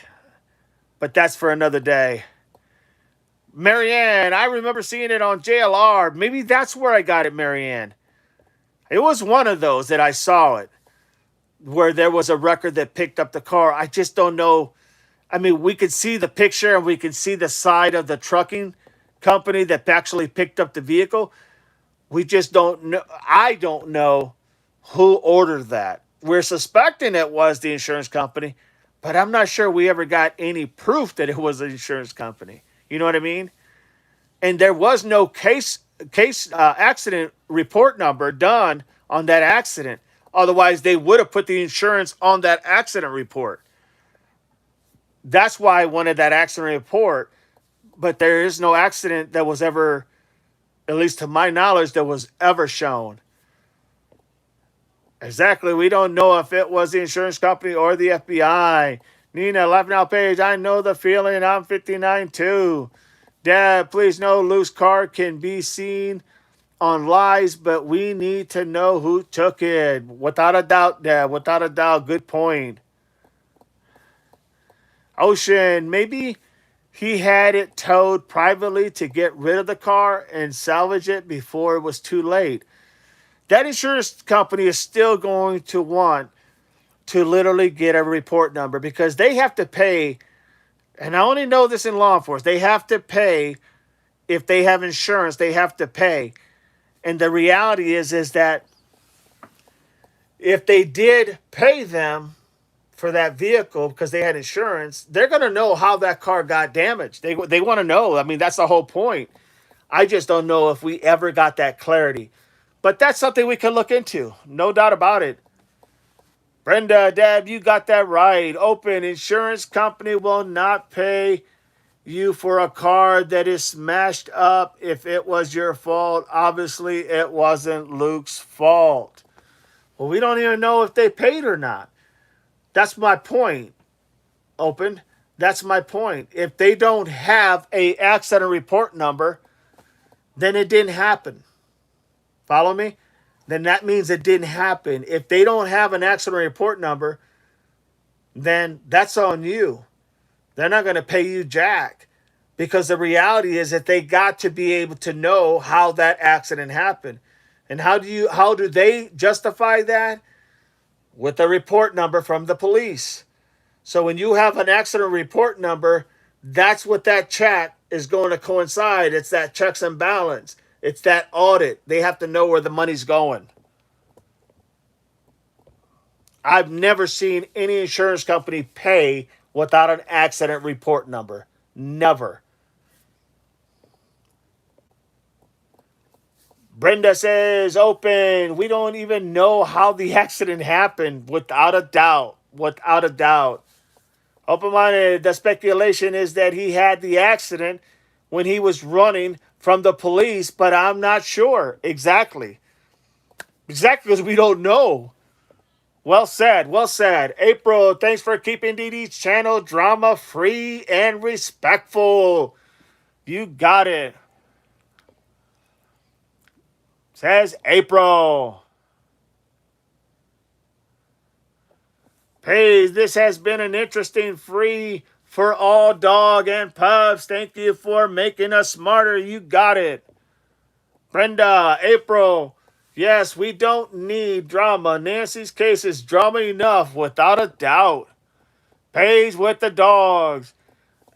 But that's for another day. Marianne, I remember seeing it on JLR. Maybe that's where I got it, Marianne. It was one of those that I saw it, where there was a record that picked up the car. I just don't know. I mean, we could see the picture and we could see the side of the trucking company that actually picked up the vehicle. We just don't know. I don't know who ordered that. We're suspecting it was the insurance company, but I'm not sure we ever got any proof that it was the insurance company. You know what I mean? And there was no accident report number done on that accident. Otherwise, they would have put the insurance on that accident report. That's why I wanted that accident report. But there is no accident that was ever, at least to my knowledge, that was ever shown. Exactly. We don't know if it was the insurance company or the FBI. Nina, laugh now, Page. I know the feeling. I'm 59 too. Dad, please know loose car can be seen on lies, but we need to know who took it. Without a doubt, Dad. Without a doubt. Good point. Ocean, maybe he had it towed privately to get rid of the car and salvage it before it was too late. That insurance company is still going to want to literally get a report number because they have to pay. And I only know this in law enforcement. They have to pay. If they have insurance, they have to pay. And the reality is that if they did pay them for that vehicle because they had insurance, they're going to know how that car got damaged. They want to know. I mean, that's the whole point. I just don't know if we ever got that clarity. But that's something we can look into. No doubt about it. Brenda, Dad, you got that right. Open insurance company will not pay you for a car that is smashed up if it was your fault. Obviously, it wasn't Luke's fault. Well, we don't even know if they paid or not. That's my point. Open. That's my point. If they don't have a accident report number, then it didn't happen. Follow me? Then that means it didn't happen. If they don't have an accident report number, then that's on you. They're not going to pay you jack because the reality is that they got to be able to know how that accident happened. And how do they justify that? With a report number from the police. So when you have an accident report number, that's what that chat is going to coincide. It's that checks and balance. It's that audit. They have to know where the money's going. I've never seen any insurance company pay without an accident report number. Never. Brenda says, open. We don't even know how the accident happened, without a doubt. Without a doubt. Open minded, the speculation is that he had the accident when he was running from the police, but I'm not sure exactly. Exactly, because we don't know. Well said, well said. April, thanks for keeping Dee Dee's channel drama free and respectful. You got it. Says April. Hey, this has been an interesting free for all dog and pups. Thank you for making us smarter. You got it. Brenda, April. Yes, we don't need drama. Nancy's case is drama enough, without a doubt. Paige with the dogs.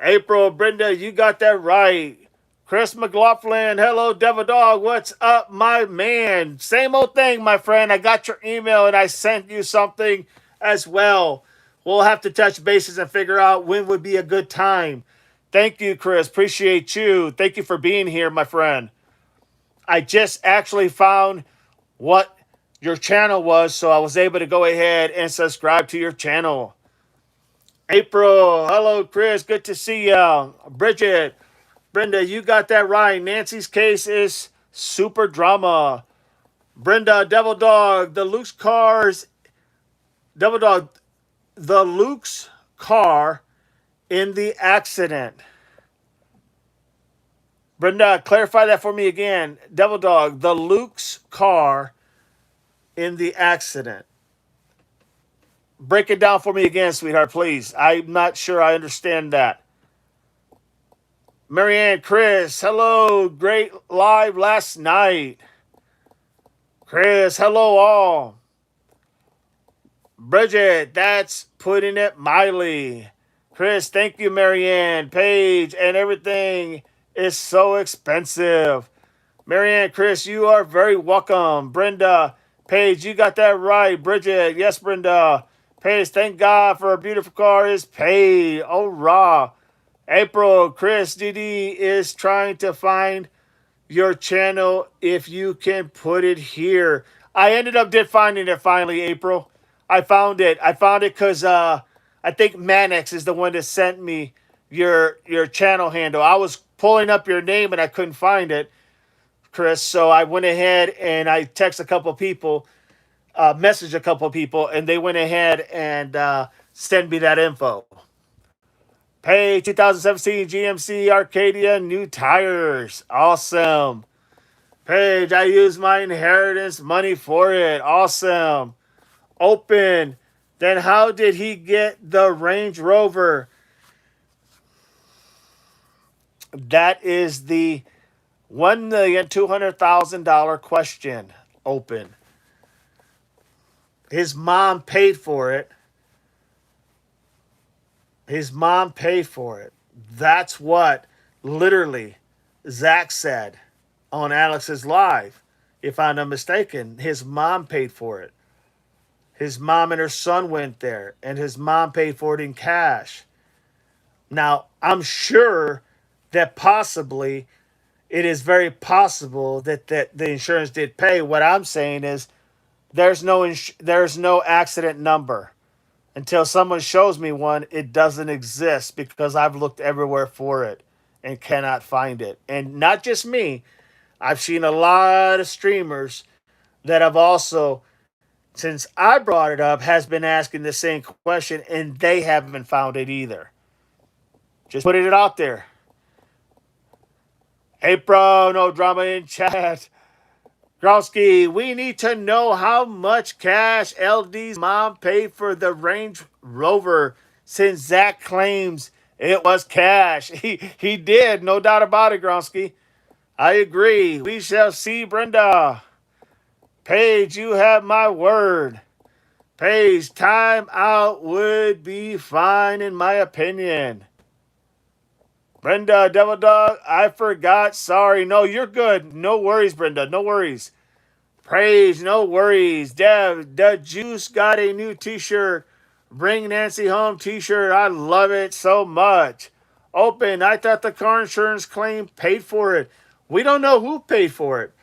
April, Brenda, you got that right. Chris McLaughlin, hello, Devil Dog. What's up, my man? Same old thing, my friend. I got your email and I sent you something as well. We'll have to touch bases and figure out when would be a good time. Thank you, Chris. Appreciate you. Thank you for being here, my friend. I just actually found what your channel was, so I was able to go ahead and subscribe to your channel. April, hello, Chris. Good to see you. Bridget, Brenda, you got that right. Nancy's case is super drama. Brenda, Devil Dog, Devil Dog, the Luke's car in the accident. Brenda, clarify that for me again. Devil Dog, the Luke's car in the accident. Break it down for me again, sweetheart, please. I'm not sure I understand that. Marianne, Chris, hello. Great live last night. Chris, hello all. Bridget, that's putting it mildly. Chris, thank you, Marianne. Paige, and everything is so expensive. Marianne, Chris, you are very welcome. Brenda, Paige, you got that right. Bridget, yes, Brenda. Paige, thank God for a beautiful car is paid. Oh, raw. April, Chris, Dee is trying to find your channel if you can put it here. I ended up finding it finally, April. I found it. I found it because I think Manix is the one that sent me your channel handle. I was pulling up your name and I couldn't find it, Chris. So I went ahead and I texted a couple people, messaged a couple people, and they went ahead and sent me that info. Hey, 2017 GMC Arcadia new tires. Awesome. Paige, I used my inheritance money for it. Awesome. Open. Then how did he get the Range Rover? That is the $1,200,000 question. Open. His mom paid for it. His mom paid for it. That's what literally Zach said on Alex's live. If I'm not mistaken, his mom paid for it. His mom and her son went there, and his mom paid for it in cash. Now, I'm sure that possibly it is very possible that the insurance did pay. What I'm saying is there's no accident number. Until someone shows me one, it doesn't exist because I've looked everywhere for it and cannot find it. And not just me, I've seen a lot of streamers that have also, since I brought it up, has been asking the same question and they haven't found it either. Just putting it out there. Hey, bro, no drama in chat. Growski, we need to know how much cash LD's mom paid for the Range Rover since Zach claims it was cash. He did, no doubt about it, Growski. I agree. We shall see, Brenda. Paige, you have my word. Paige, time out would be fine in my opinion. Brenda, Devil Dog, I forgot. Sorry. No, you're good. No worries, Brenda. No worries. Praise, no worries. Dev, the Juice got a new t shirt. Bring Nancy home t shirt. I love it so much. Open, I thought the car insurance claim paid for it. We don't know who paid for it.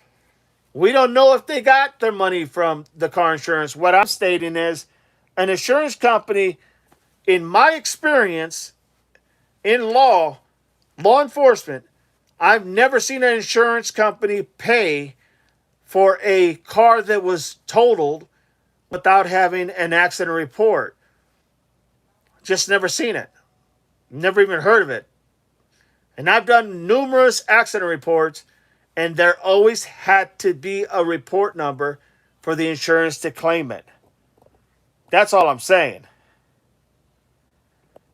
We don't know if they got their money from the car insurance. What I'm stating is an insurance company, in my experience in law enforcement, I've never seen an insurance company pay for a car that was totaled without having an accident report. Just never seen it. Never even heard of it. And I've done numerous accident reports, and there always had to be a report number for the insurance to claim it. That's all I'm saying.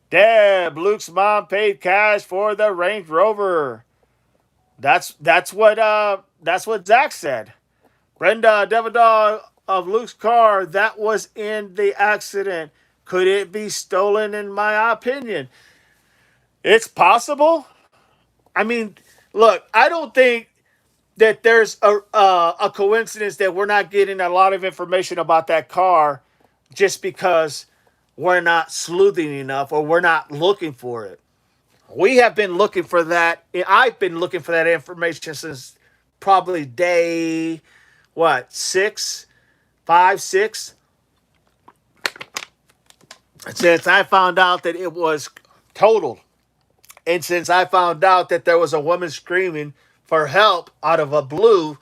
Deb, Luke's mom paid cash for the Range Rover. That's what Zach said. Brenda, Devil Dog of Luke's car that was in the accident. Could it be stolen? In my opinion, it's possible. I mean, look, I don't think that there's a coincidence that we're not getting a lot of information about that car just because we're not sleuthing enough or we're not looking for it. We have been looking for that. I've been looking for that information since probably day what 6, 5, 6, since I found out that it was totaled. And since I found out that there was a woman screaming for help out of a blue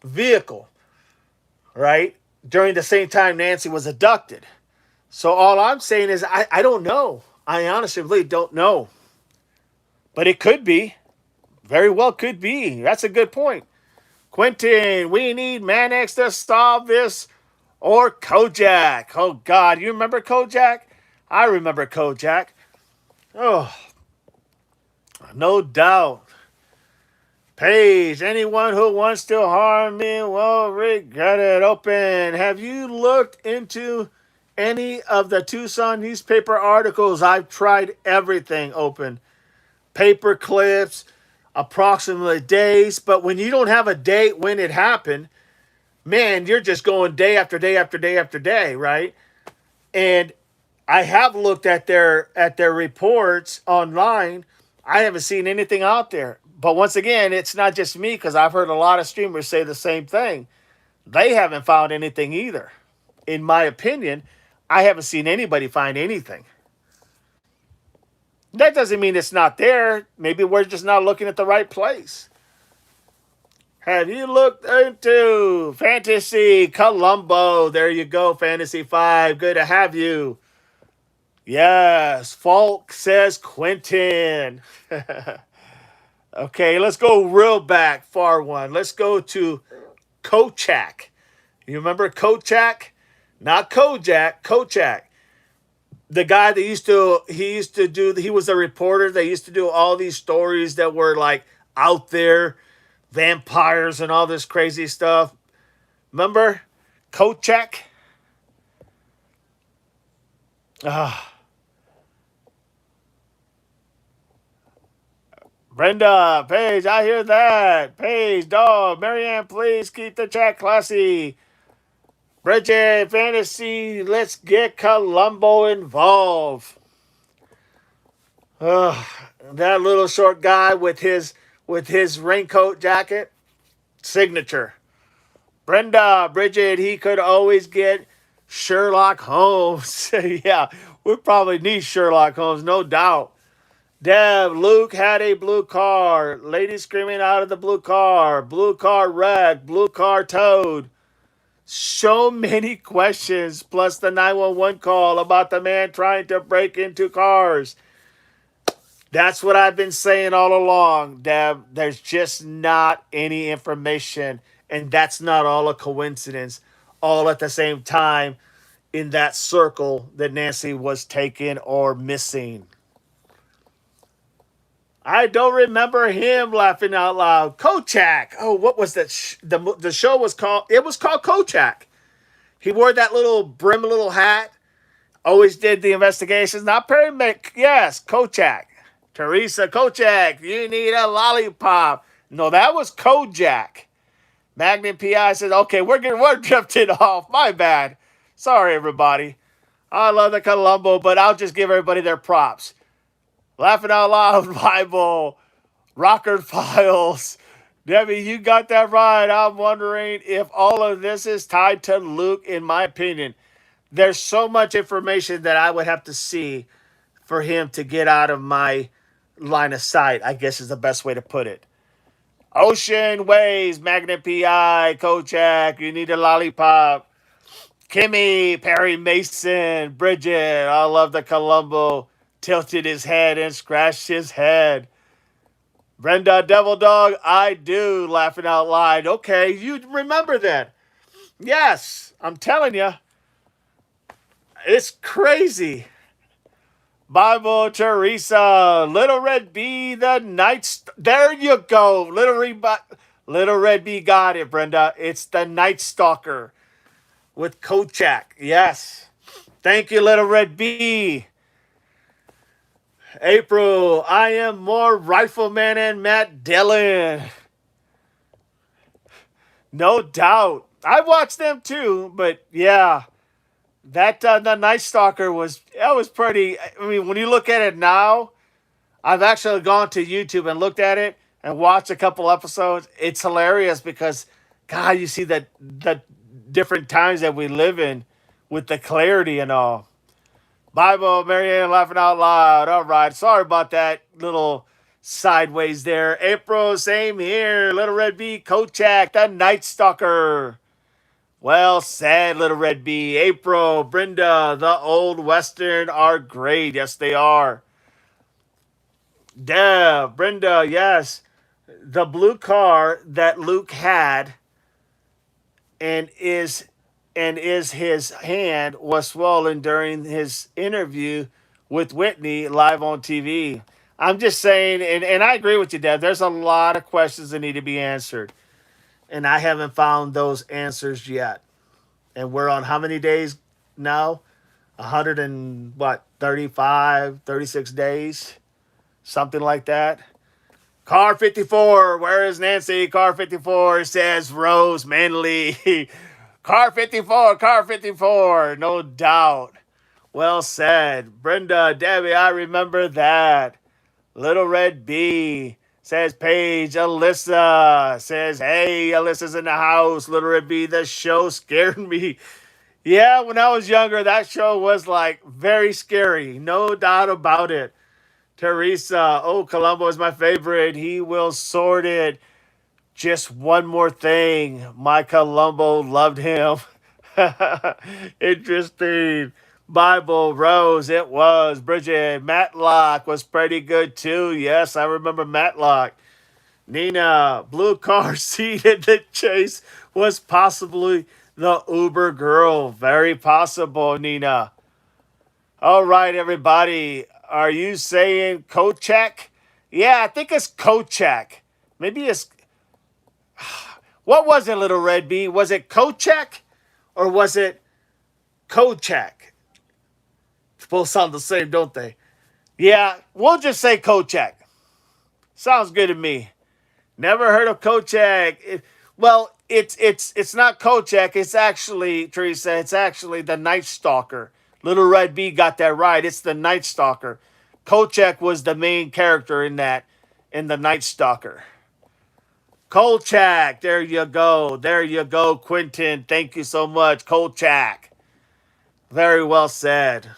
vehicle, right? During the same time Nancy was abducted. So all I'm saying is I don't know. I honestly really don't know. But it could be. Very well could be. That's a good point. Quentin, we need Mannix to solve this or Kojak. Oh, God. You remember Kojak? I remember Kojak. Oh, no doubt. Paige, anyone who wants to harm me will regret it. Open. Have you looked into any of the Tucson newspaper articles? I've tried everything. Open. Paper clips, approximately days. But when you don't have a date when it happened, man, you're just going day after day after day after day, right? And I have looked at their reports online. I haven't seen anything out there. But once again, it's not just me because I've heard a lot of streamers say the same thing. They haven't found anything either. In my opinion, I haven't seen anybody find anything. That doesn't mean it's not there. Maybe we're just not looking at the right place. Have you looked into Fantasy Colombo? There you go, Fantasy 5. Good to have you. Yes, Falk says Quentin. Okay, let's go real back, far one. Let's go to Kochak. You remember Kochak? Not Kojak, Kochak. The guy that he was a reporter that used to do all these stories that were like out there, vampires and all this crazy stuff. Remember Kochak? Ah. Brenda, Paige, I hear that. Paige, dog, Marianne, please keep the chat classy. Bridget, fantasy, let's get Columbo involved. Ugh, that little short guy with his raincoat jacket, signature. Brenda, Bridget, he could always get Sherlock Holmes. Yeah, we probably need Sherlock Holmes, no doubt. Dev, Luke had a blue car. Lady screaming out of the blue car. Blue car wrecked. Blue car towed. So many questions, plus the 911 call about the man trying to break into cars. That's what I've been saying all along, Deb. There's just not any information, and that's not all a coincidence. All at the same time in that circle that Nancy was taken or missing. I don't remember him laughing out loud. Kochak. Oh, what was that? The show was called. It was called Kochak. He wore that little brim, little hat. Always did the investigations. Not Perry Mc. Yes, Kochak. Teresa, Kojak, you need a lollipop. No, that was Kojak. Magnum PI says, okay, we're drifting off. My bad. Sorry, everybody. I love the Columbo, but I'll just give everybody their props. Laughing Out Loud Bible, Rocker Files. Debbie, you got that right. I'm wondering if all of this is tied to Luke, in my opinion. There's so much information that I would have to see for him to get out of my line of sight, I guess is the best way to put it. Ocean Waves, Magnet PI, Kojak, you need a lollipop. Kimmy, Perry Mason, Bridget, I love the Columbo. Tilted his head and scratched his head. Brenda, Devil Dog, I do, laughing out loud. Okay, you remember that. Yes, I'm telling you. It's crazy. Bible Teresa, Little Red Bee, the There you go. Little Red Bee got it, Brenda. It's the Night Stalker with Kojak. Yes. Thank you, Little Red Bee. April, I am more Rifleman and Matt Dillon. No doubt. I watched them too, but yeah. That the Night Stalker was pretty. I mean, when you look at it now, I've actually gone to YouTube and looked at it and watched a couple episodes. It's hilarious because, God, you see the different times that we live in with the clarity and all. Bible, Marianne laughing out loud. All right, sorry about that little sideways there. April, same here. Little Red Bee, Kojak, the Night Stalker. Well said, Little Red Bee. April, Brenda, the Old Western are great. Yes, they are. Deb, Brenda, yes. The blue car that Luke had and is his hand was swollen during his interview with Whitney live on TV. I'm just saying, and I agree with you, Deb. There's a lot of questions that need to be answered. And I haven't found those answers yet. And we're on how many days now? 100 and what, 35, 36 days? Something like that. Car 54, where is Nancy? Car 54 says Rose Manley. Car 54, car 54, no doubt. Well said. Brenda, Debbie, I remember that. Little Red Bee says Paige. Alyssa says, hey, Alyssa's in the house. Little Red Bee, the show scared me. Yeah, when I was younger, that show was like very scary. No doubt about it. Teresa, oh, Columbo is my favorite. He will sort it. Just one more thing. My Columbo loved him. Interesting. Bible, Rose, it was. Bridget, Matlock was pretty good too. Yes, I remember Matlock. Nina, blue car seat in the chase was possibly the Uber girl. Very possible, Nina. All right, everybody. Are you saying Kojak? Yeah, I think it's Kojak. Maybe it's. What was it, Little Red Bee? Was it Kojak or was it Kojak? Both sound the same, don't they? Yeah, we'll just say Kojak. Sounds good to me. Never heard of Kojak. Well, it's not Kojak. It's actually, Teresa, it's actually the Night Stalker. Little Red Bee got that right. It's the Night Stalker. Kojak was the main character in the Night Stalker. Kolchak, there you go. There you go, Quentin. Thank you so much, Kolchak. Very well said.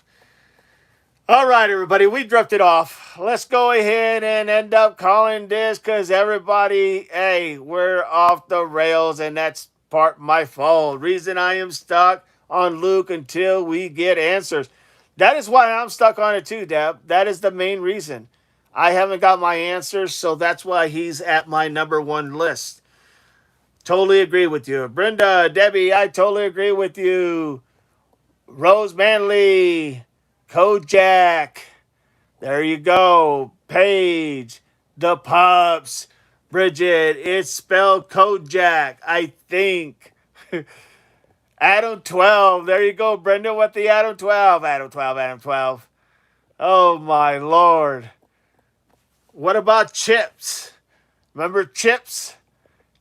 All right, everybody, we drifted off. Let's go ahead and end up calling this because everybody, hey, we're off the rails, and that's part my fault. Reason I am stuck on Luke until we get answers. That is why I'm stuck on it too, Deb. That is the main reason. I haven't got my answers, so that's why he's at my number one list. Totally agree with you. Brenda, Debbie, I totally agree with you. Rose Manley, Kojak, there you go. Paige, the pups, Bridget, it's spelled Kojak, I think. Adam 12, there you go, Brenda, with the Adam 12. Adam 12, Adam 12. Oh, my Lord. What about Chips? Remember Chips?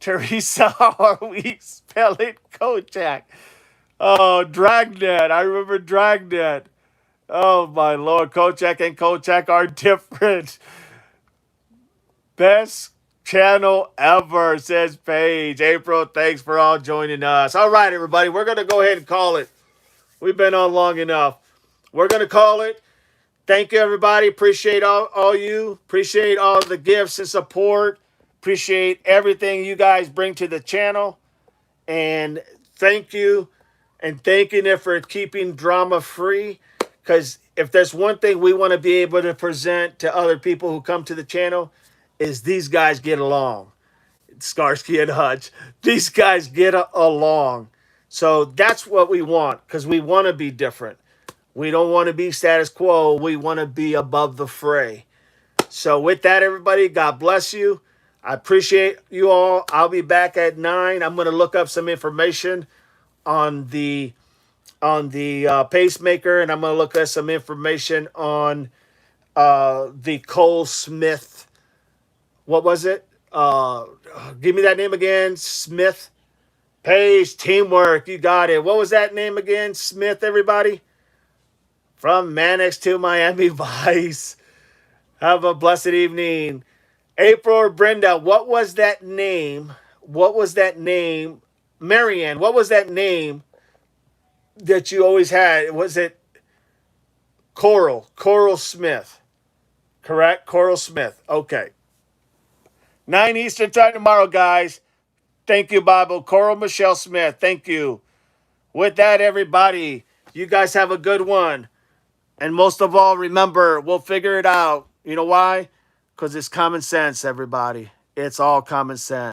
Teresa, how are we spelling Kojak? Oh, Dragnet. I remember Dragnet. Oh, my Lord. Kojak and Kojak are different. Best channel ever, says Paige. April, thanks for all joining us. All right, everybody. We're going to go ahead and call it. We've been on long enough. We're going to call it. Thank you, everybody. Appreciate all you. Appreciate all the gifts and support. Appreciate everything you guys bring to the channel. And thank you. And thanking you for keeping drama free. Because if there's one thing we want to be able to present to other people who come to the channel, is these guys get along. Skarsky and Hutch. These guys get along. So that's what we want. Because we want to be different. We don't want to be status quo. We want to be above the fray. So with that, everybody, God bless you. I appreciate you all. I'll be back at 9. I'm going to look up some information on the pacemaker, and I'm going to look at some information on the Cole Smith. What was it? Give me that name again. Smith. Page, teamwork. You got it. What was that name again? Smith, everybody. From Mannix to Miami Vice. Have a blessed evening. April or Brenda, what was that name? What was that name? Marianne, what was that name that you always had? Was it Coral? Coral Smith. Correct? Coral Smith. Okay. 9 Eastern time tomorrow, guys. Thank you, Bible. Coral Michelle Smith. Thank you. With that, everybody, you guys have a good one. And most of all, remember, we'll figure it out. You know why? Because it's common sense, everybody. It's all common sense.